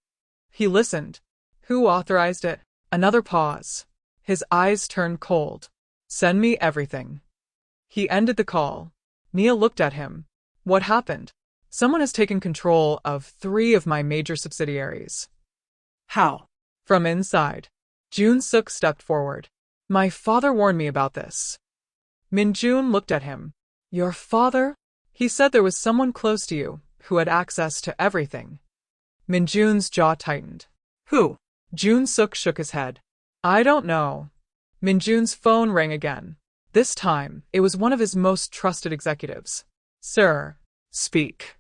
He listened. Who authorized it? Another pause. His eyes turned cold. Send me everything. He ended the call. Nia looked at him. What happened? Someone has taken control of 3 of my major subsidiaries. How? From inside. Jun-suk stepped forward. My father warned me about this. Min-jun looked at him. Your father? He said there was someone close to you who had access to everything. Min-jun's jaw tightened. Who? Jun-suk shook his head. I don't know. Min-jun's phone rang again. This time, it was one of his most trusted executives. Sir. Speak.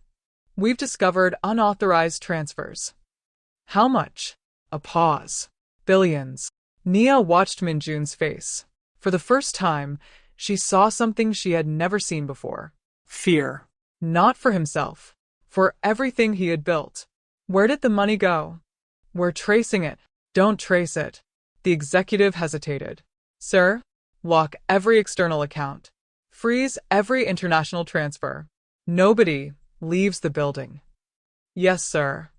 We've discovered unauthorized transfers. How much? A pause. Billions. Nia watched Min-jun's face. For the first time, she saw something she had never seen before. Fear. Not for himself. For everything he had built. Where did the money go? We're tracing it. Don't trace it. The executive hesitated. Sir, lock every external account. Freeze every international transfer. Nobody leaves the building. Yes, sir.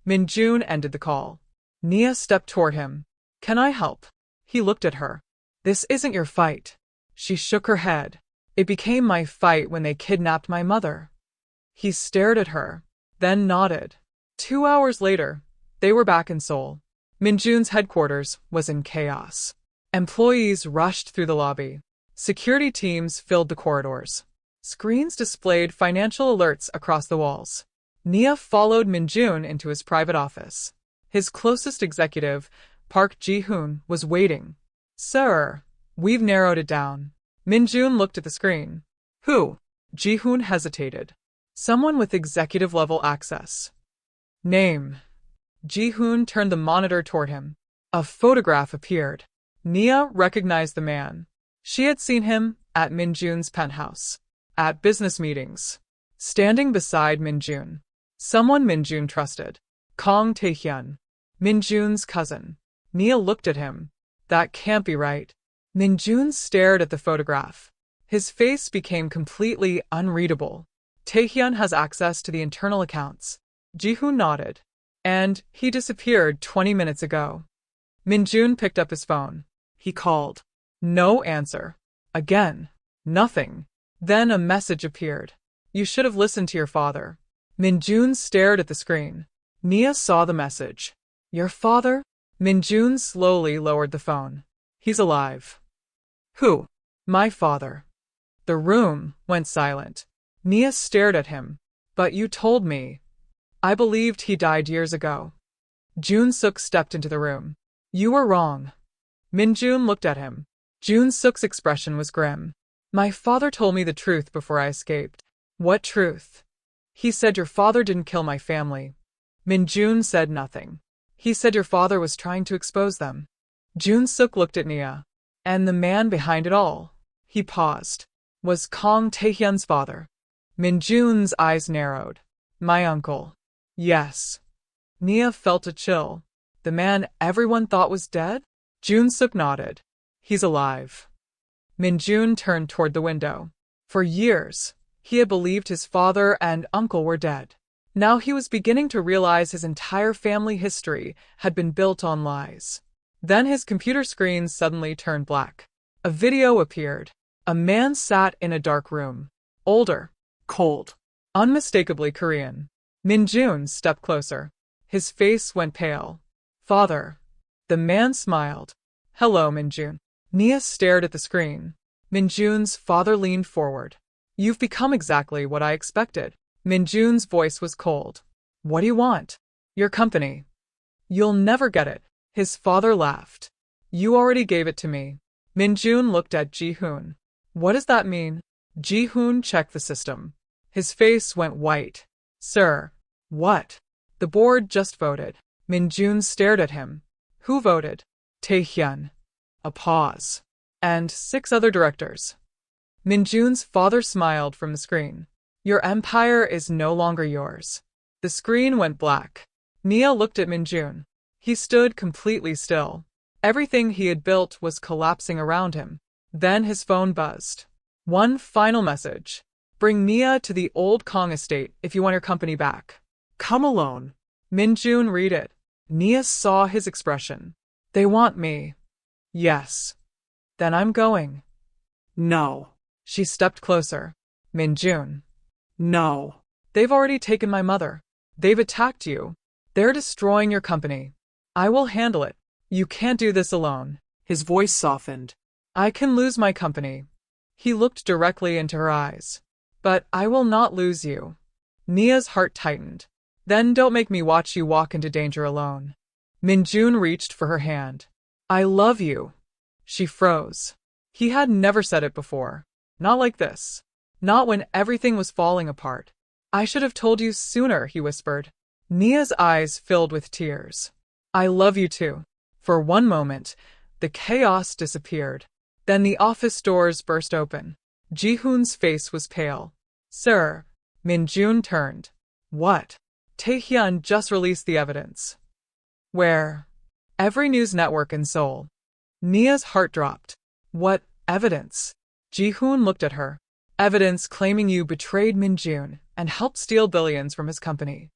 Min-jun ended the call. Nia stepped toward him. Can I help? He looked at her. This isn't your fight. She shook her head. It became my fight when they kidnapped my mother. He stared at her, then nodded. 2 hours later, they were back in Seoul. Min-jun's headquarters was in chaos. Employees rushed through the lobby. Security teams filled the corridors. Screens displayed financial alerts across the walls. Nia followed Min-jun into his private office. His closest executive, Park Ji-hoon, was waiting. Sir, we've narrowed it down. Min-jun looked at the screen. Who? Ji-hoon hesitated. Someone with executive-level access. Name. Ji-hoon turned the monitor toward him. A photograph appeared. Nia recognized the man. She had seen him at Min-jun's penthouse. At business meetings. Standing beside Min-jun. Someone Min-jun trusted. Kang Tae-hyun. Min-jun's cousin. Nia looked at him. That can't be right. Min-jun stared at the photograph. His face became completely unreadable. Tae-hyun has access to the internal accounts. Ji-hoon nodded. And he disappeared 20 minutes ago. Min-jun picked up his phone. He called. No answer. Again. Nothing. Then a message appeared. You should have listened to your father. Min-jun stared at the screen. Nia saw the message. Your father? Min-jun slowly lowered the phone. He's alive. Who? My father. The room went silent. Nia stared at him. But you told me. I believed he died years ago. Jun-suk stepped into the room. You were wrong. Min-jun looked at him. Jun-suk's expression was grim. My father told me the truth before I escaped. What truth? He said your father didn't kill my family. Min-jun said nothing. He said your father was trying to expose them. Jun-suk looked at Nia. And the man behind it all, he paused, was Kang Tae-hyun's father. Min-jun's eyes narrowed. My uncle. Yes. Nia felt a chill. The man everyone thought was dead? Jun-suk nodded. He's alive. Min-jun turned toward the window. For years, he had believed his father and uncle were dead. Now he was beginning to realize his entire family history had been built on lies. Then his computer screen suddenly turned black. A video appeared. A man sat in a dark room. Older. Cold. Unmistakably Korean. Min-jun stepped closer. His face went pale. Father. The man smiled. Hello, Min-jun. Nia stared at the screen. Min-jun's father leaned forward. You've become exactly what I expected. Min-jun's voice was cold. What do you want? Your company. You'll never get it. His father laughed. You already gave it to me. Min-jun looked at Ji-hoon. What does that mean? Ji-hoon checked the system. His face went white. Sir. What? The board just voted. Min-jun stared at him. Who voted? Tae-hyun. A pause. And 6 other directors. Min-jun's father smiled from the screen. Your empire is no longer yours. The screen went black. Nia looked at Min-jun. He stood completely still. Everything he had built was collapsing around him. Then his phone buzzed. One final message. Bring Nia to the old Kang estate if you want your company back. Come alone. Min-jun read it. Nia saw his expression. They want me. Yes. Then I'm going. No. She stepped closer. Min-jun. No. They've already taken my mother. They've attacked you. They're destroying your company. I will handle it. You can't do this alone. His voice softened. I can lose my company. He looked directly into her eyes. But I will not lose you. Nia's heart tightened. Then don't make me watch you walk into danger alone. Min-jun reached for her hand. I love you. She froze. He had never said it before. Not like this. Not when everything was falling apart. I should have told you sooner, he whispered. Nia's eyes filled with tears. I love you too. For one moment, the chaos disappeared. Then the office doors burst open. Ji-hoon's face was pale. Sir. Min-jun turned. What? Tae-hyun just released the evidence. Where? Every news network in Seoul. Nia's heart dropped. What evidence? Ji-hoon looked at her. Evidence claiming you betrayed Min-jun and helped steal billions from his company.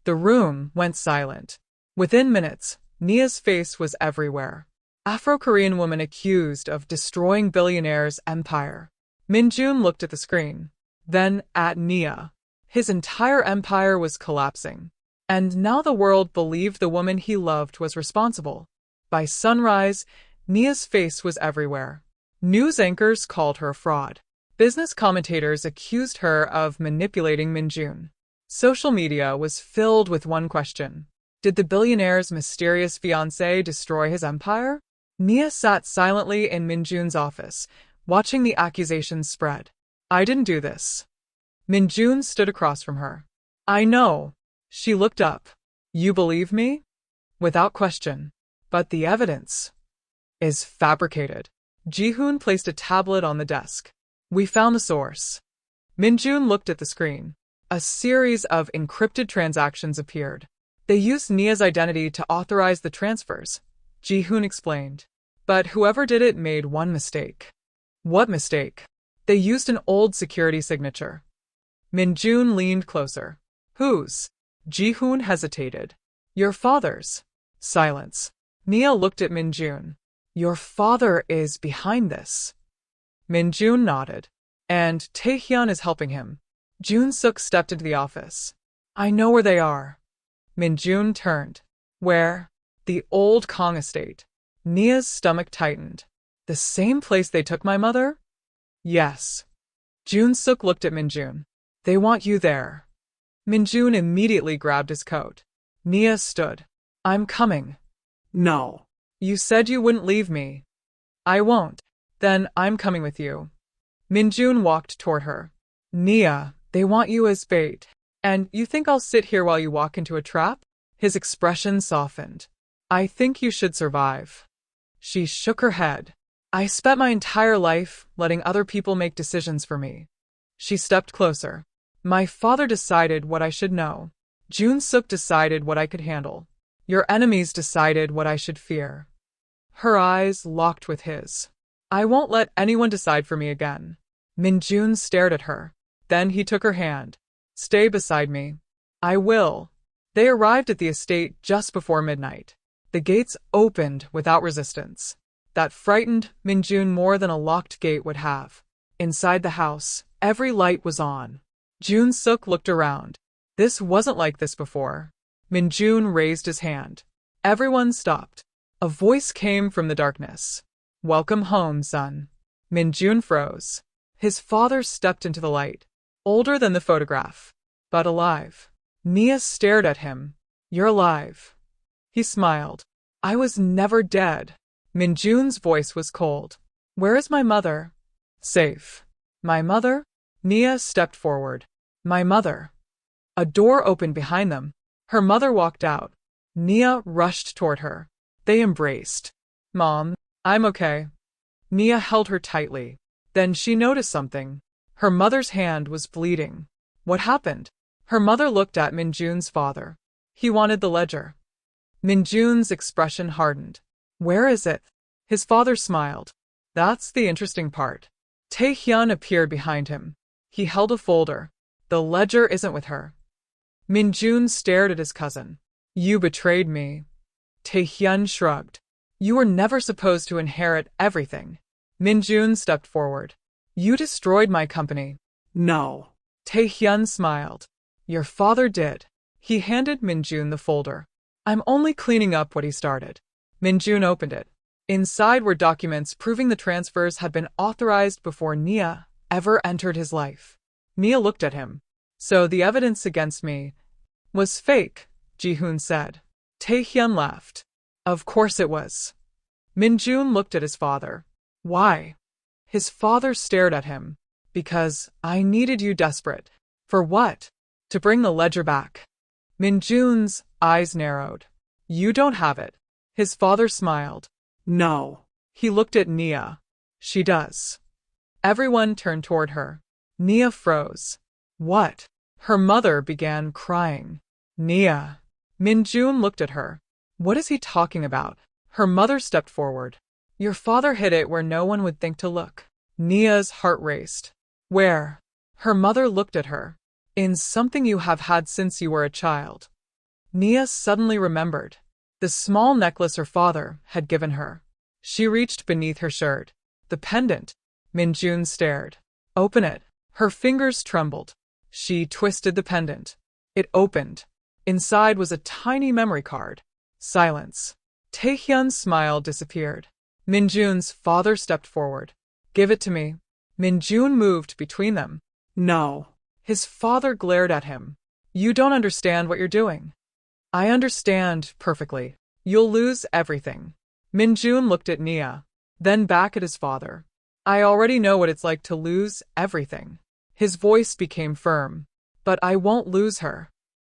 The room went silent. Within minutes, Nia's face was everywhere. Afro-Korean woman accused of destroying Billionaire's empire. Min-jun looked at the screen. Then at Nia. His entire empire was collapsing. And now the world believed the woman he loved was responsible. By sunrise, Nia's face was everywhere. News anchors called her a fraud. Business commentators accused her of manipulating Min-jun. Social media was filled with one question. Did the billionaire's mysterious fiancé destroy his empire? Nia sat silently in Min-jun's office, watching the accusations spread. I didn't do this. Min-jun stood across from her. I know. She looked up. You believe me? Without question. But the evidence is fabricated. Ji-hoon placed a tablet on the desk. We found the source. Min-jun looked at the screen. A series of encrypted transactions appeared. They used Nia's identity to authorize the transfers, Ji-hoon explained. But whoever did it made one mistake. What mistake? They used an old security signature. Min-jun leaned closer. Whose? Ji-hoon hesitated. Your father's. Silence. Nia looked at Min-jun. Your father is behind this. Min-jun nodded. And Tae-hyun is helping him. Jun-suk stepped into the office. I know where they are. Min-jun turned. Where? The old Kang estate. Nia's stomach tightened. The same place they took my mother? Yes. Jun-suk looked at Min-jun. They want you there. Min-jun immediately grabbed his coat. Nia stood. I'm coming. No. You said you wouldn't leave me. I won't. Then I'm coming with you. Min-jun walked toward her. Nia, they want you as bait. And you think I'll sit here while you walk into a trap? His expression softened. I think you should survive. She shook her head. I spent my entire life letting other people make decisions for me. She stepped closer. My father decided what I should know. Jun-suk decided what I could handle. Your enemies decided what I should fear. Her eyes locked with his. I won't let anyone decide for me again. Min-jun stared at her. Then he took her hand. Stay beside me. I will. They arrived at the estate just before midnight. The gates opened without resistance. That frightened Min-jun more than a locked gate would have. Inside the house, every light was on. Jun-suk looked around. This wasn't like this before. Min-jun raised his hand. Everyone stopped. A voice came from the darkness. Welcome home, son. Min-jun froze. His father stepped into the light. Older than the photograph, but alive. Nia stared at him. You're alive. He smiled. I was never dead. Min-jun's voice was cold. Where is my mother? Safe. My mother? Nia stepped forward. My mother. A door opened behind them. Her mother walked out. Nia rushed toward her. They embraced. Mom, I'm okay. Nia held her tightly. Then she noticed something. Her mother's hand was bleeding. What happened? Her mother looked at Min-jun's father. He wanted the ledger. Min-jun's expression hardened. Where is it? His father smiled. That's the interesting part. Tae-hyun appeared behind him. He held a folder. The ledger isn't with her. Min-jun stared at his cousin. You betrayed me. Tae-hyun shrugged. You were never supposed to inherit everything. Min-jun stepped forward. You destroyed my company. No. Tae-hyun smiled. Your father did. He handed Min-jun the folder. I'm only cleaning up what he started. Min-jun opened it. Inside were documents proving the transfers had been authorized before Nia ever entered his life. Nia looked at him. So the evidence against me was fake, Ji-hoon said. Tae-hyun laughed. Of course it was. Min-jun looked at his father. Why? His father stared at him. Because I needed you desperate. For what? To bring the ledger back. Min-jun's eyes narrowed. You don't have it. His father smiled. No. He looked at Nia. She does. Everyone turned toward her. Nia froze. What? Her mother began crying. Nia. Min-jun looked at her. What is he talking about? Her mother stepped forward. Your father hid it where no one would think to look. Nia's heart raced. Where? Her mother looked at her. In something you have had since you were a child. Nia suddenly remembered. The small necklace her father had given her. She reached beneath her shirt. The pendant. Min-jun stared. Open it. Her fingers trembled. She twisted the pendant. It opened. Inside was a tiny memory card. Silence. Tae-hyun's smile disappeared. Min-jun's father stepped forward. Give it to me. Min-jun moved between them. No. His father glared at him. You don't understand what you're doing. I understand perfectly. You'll lose everything. Min-jun looked at Nia, then back at his father. I already know what it's like to lose everything. His voice became firm. But I won't lose her.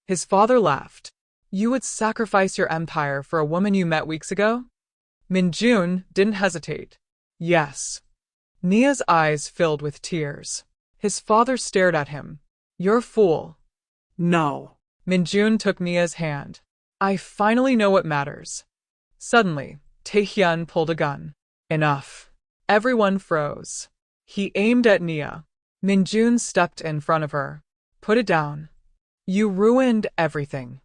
His father laughed. You would sacrifice your empire for a woman you met weeks ago? Min-jun didn't hesitate. Yes. Nia's eyes filled with tears. His father stared at him. You're a fool. No. Min-jun took Nia's hand. I finally know what matters. Suddenly, Tae-hyun pulled a gun. Enough. Everyone froze. He aimed at Nia. Min-jun stepped in front of her. Put it down. You ruined everything.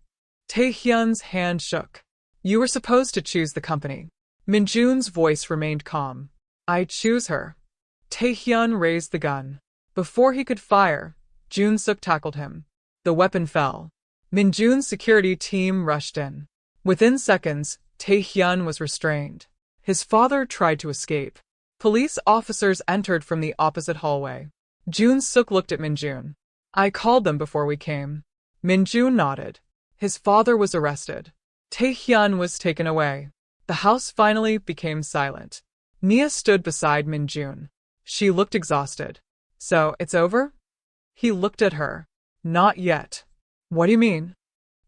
Tae-hyun's hand shook. You were supposed to choose the company. Min-jun's voice remained calm. I choose her. Tae-hyun raised the gun. Before he could fire, Jun-suk tackled him. The weapon fell. Min-jun's security team rushed in. Within seconds, Tae-hyun was restrained. His father tried to escape. Police officers entered from the opposite hallway. Jun-suk looked at Min-jun. I called them before we came. Min-jun nodded. His father was arrested. Tae-hyun was taken away. The house finally became silent. Nia stood beside Min-jun. She looked exhausted. So, it's over? He looked at her. Not yet. What do you mean?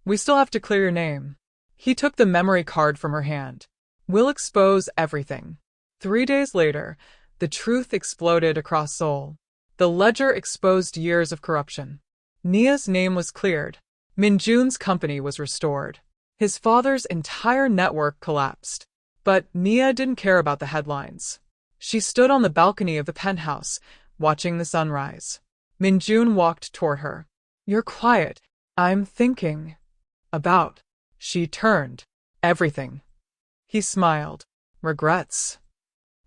We still have to clear your name. He took the memory card from her hand. We'll expose everything. 3 days later, the truth exploded across Seoul. The ledger exposed years of corruption. Nia's name was cleared. Min-jun's company was restored. His father's entire network collapsed. But Nia didn't care about the headlines. She stood on the balcony of the penthouse, watching the sunrise. Min-jun walked toward her. You're quiet. I'm thinking. About. She turned. Everything. He smiled. Regrets.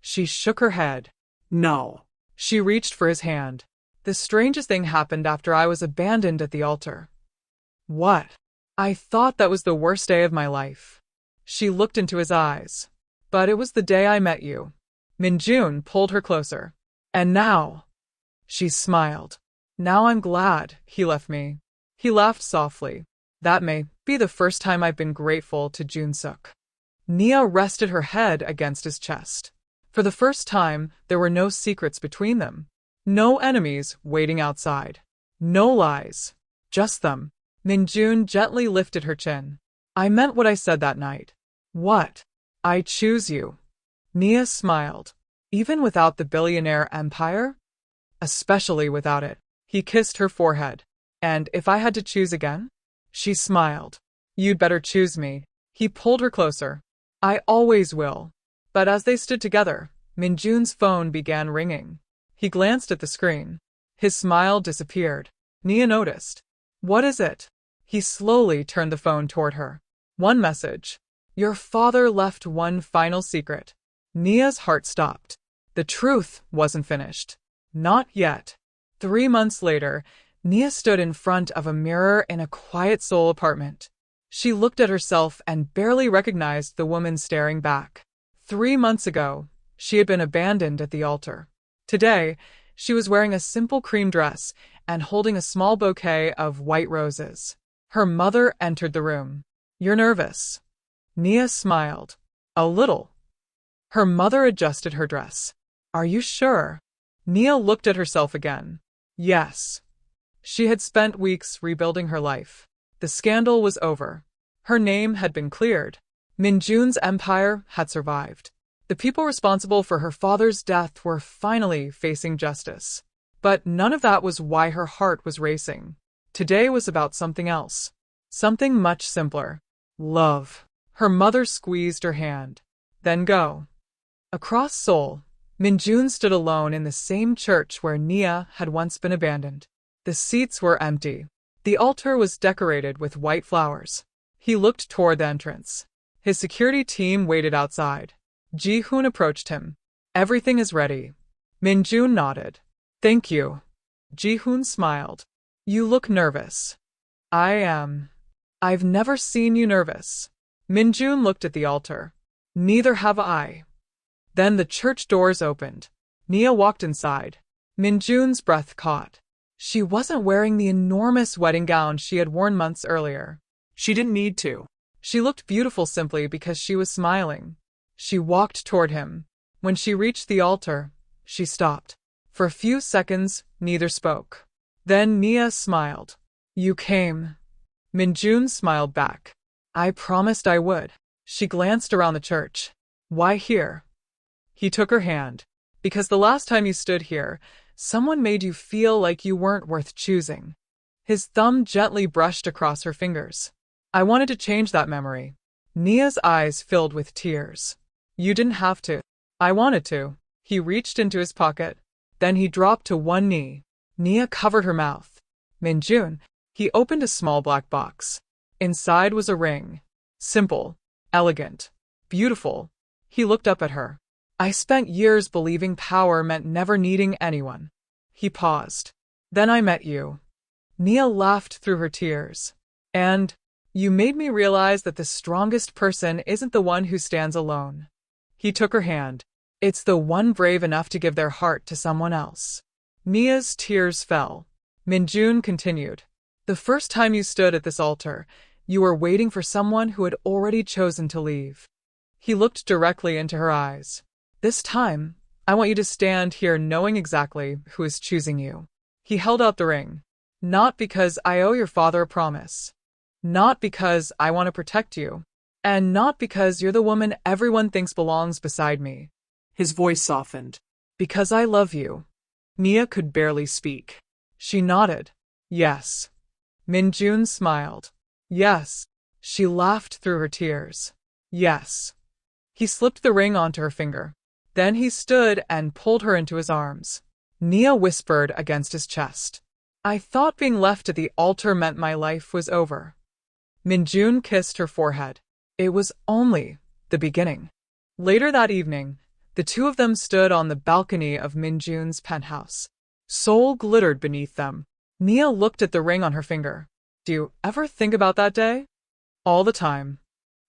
She shook her head. No. She reached for his hand. The strangest thing happened after I was abandoned at the altar. What? I thought that was the worst day of my life. She looked into his eyes. But it was the day I met you. Min-jun pulled her closer. And now? She smiled. Now I'm glad he left me. He laughed softly. That may be the first time I've been grateful to Jun-suk. Nia rested her head against his chest. For the first time, there were no secrets between them. No enemies waiting outside. No lies. Just them. Min-jun gently lifted her chin. I meant what I said that night. What? I choose you. Nia smiled. Even without the billionaire empire? Especially without it. He kissed her forehead. And if I had to choose again? She smiled. You'd better choose me. He pulled her closer. I always will. But as they stood together, Min-jun's phone began ringing. He glanced at the screen. His smile disappeared. Nia noticed. What is it? He slowly turned the phone toward her. One message. Your father left one final secret. Nia's heart stopped. The truth wasn't finished. Not yet. 3 months later, Nia stood in front of a mirror in a quiet Seoul apartment. She looked at herself and barely recognized the woman staring back. 3 months ago, she had been abandoned at the altar. Today, she was wearing a simple cream dress and holding a small bouquet of white roses. Her mother entered the room. You're nervous. Nia smiled. A little. Her mother adjusted her dress. Are you sure? Nia looked at herself again. Yes. She had spent weeks rebuilding her life. The scandal was over. Her name had been cleared. Min-jun's empire had survived. The people responsible for her father's death were finally facing justice. But none of that was why her heart was racing. Today was about something else. Something much simpler. Love. Her mother squeezed her hand. Then go. Across Seoul, Min-jun stood alone in the same church where Nia had once been abandoned. The seats were empty. The altar was decorated with white flowers. He looked toward the entrance. His security team waited outside. Ji-hoon approached him. Everything is ready. Min-jun nodded. Thank you. Ji-hoon smiled. You look nervous. I am. I've never seen you nervous. Min-jun looked at the altar. Neither have I. Then the church doors opened. Nia walked inside. Min-jun's breath caught. She wasn't wearing the enormous wedding gown she had worn months earlier. She didn't need to. She looked beautiful simply because she was smiling. She walked toward him. When she reached the altar, she stopped. For a few seconds, neither spoke. Then Nia smiled. You came. Min-jun smiled back. I promised I would. She glanced around the church. Why here? He took her hand. Because the last time you stood here, someone made you feel like you weren't worth choosing. His thumb gently brushed across her fingers. I wanted to change that memory. Nia's eyes filled with tears. You didn't have to. I wanted to. He reached into his pocket. Then he dropped to one knee. Nia covered her mouth. Min-jun, he opened a small black box. Inside was a ring. Simple, elegant, beautiful. He looked up at her. I spent years believing power meant never needing anyone. He paused. Then I met you. Nia laughed through her tears. And you made me realize that the strongest person isn't the one who stands alone. He took her hand. It's the one brave enough to give their heart to someone else. Nia's tears fell. Min-jun continued. The first time you stood at this altar, you were waiting for someone who had already chosen to leave. He looked directly into her eyes. This time, I want you to stand here knowing exactly who is choosing you. He held out the ring. Not because I owe your father a promise. Not because I want to protect you. And not because you're the woman everyone thinks belongs beside me. His voice softened. Because I love you. Nia could barely speak. She nodded. Yes. Min-jun smiled. Yes. She laughed through her tears. Yes. He slipped the ring onto her finger. Then he stood and pulled her into his arms. Nia whispered against his chest. I thought being left at the altar meant my life was over. Min-jun kissed her forehead. It was only the beginning. Later that evening, the two of them stood on the balcony of Min-jun's penthouse. Seoul glittered beneath them. Nia looked at the ring on her finger. Do you ever think about that day? All the time.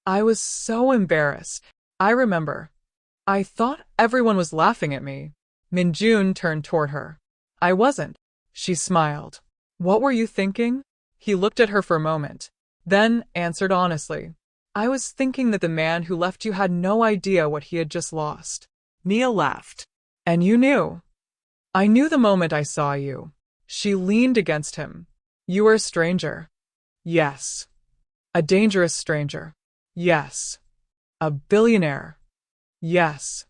I was so embarrassed. I remember. I thought everyone was laughing at me. Min-jun turned toward her. I wasn't. She smiled. What were you thinking? He looked at her for a moment, then answered honestly. I was thinking that the man who left you had no idea what he had just lost. Nia laughed. And you knew. I knew the moment I saw you. She leaned against him. You were a stranger. Yes. A dangerous stranger. Yes. A billionaire. Yes.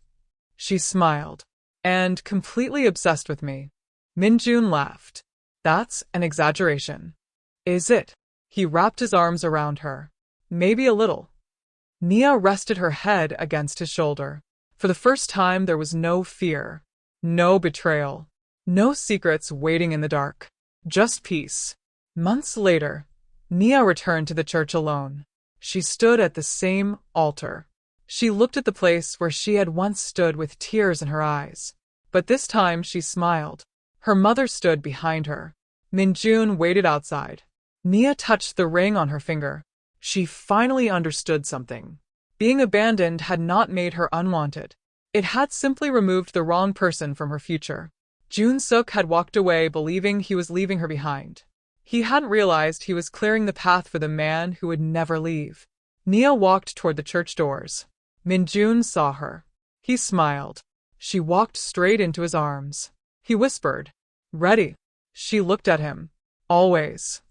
She smiled. And completely obsessed with me. Min-jun laughed. That's an exaggeration. Is it? He wrapped his arms around her. Maybe a little. Nia rested her head against his shoulder. For the first time, there was no fear, no betrayal, no secrets waiting in the dark, just peace. Months later, Nia returned to the church alone. She stood at the same altar. She looked at the place where she had once stood with tears in her eyes. But this time she smiled. Her mother stood behind her. Min-jun waited outside. Nia touched the ring on her finger. She finally understood something. Being abandoned had not made her unwanted. It had simply removed the wrong person from her future. Jun-suk had walked away believing he was leaving her behind. He hadn't realized he was clearing the path for the man who would never leave. Nia walked toward the church doors. Min-jun saw her. He smiled. She walked straight into his arms. He whispered, "Ready?" She looked at him. Always.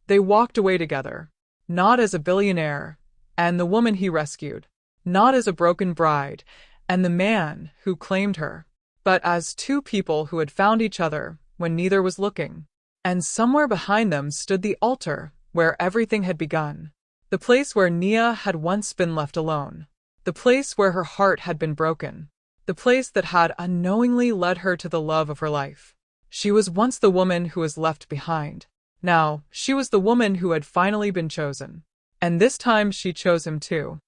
They walked away together. Not as a billionaire and the woman he rescued. Not as a broken bride and the man who claimed her. But as two people who had found each other when neither was looking. And somewhere behind them stood the altar where everything had begun. The place where Nia had once been left alone. The place where her heart had been broken. The place that had unknowingly led her to the love of her life. She was once the woman who was left behind. Now, she was the woman who had finally been chosen. And this time she chose him too.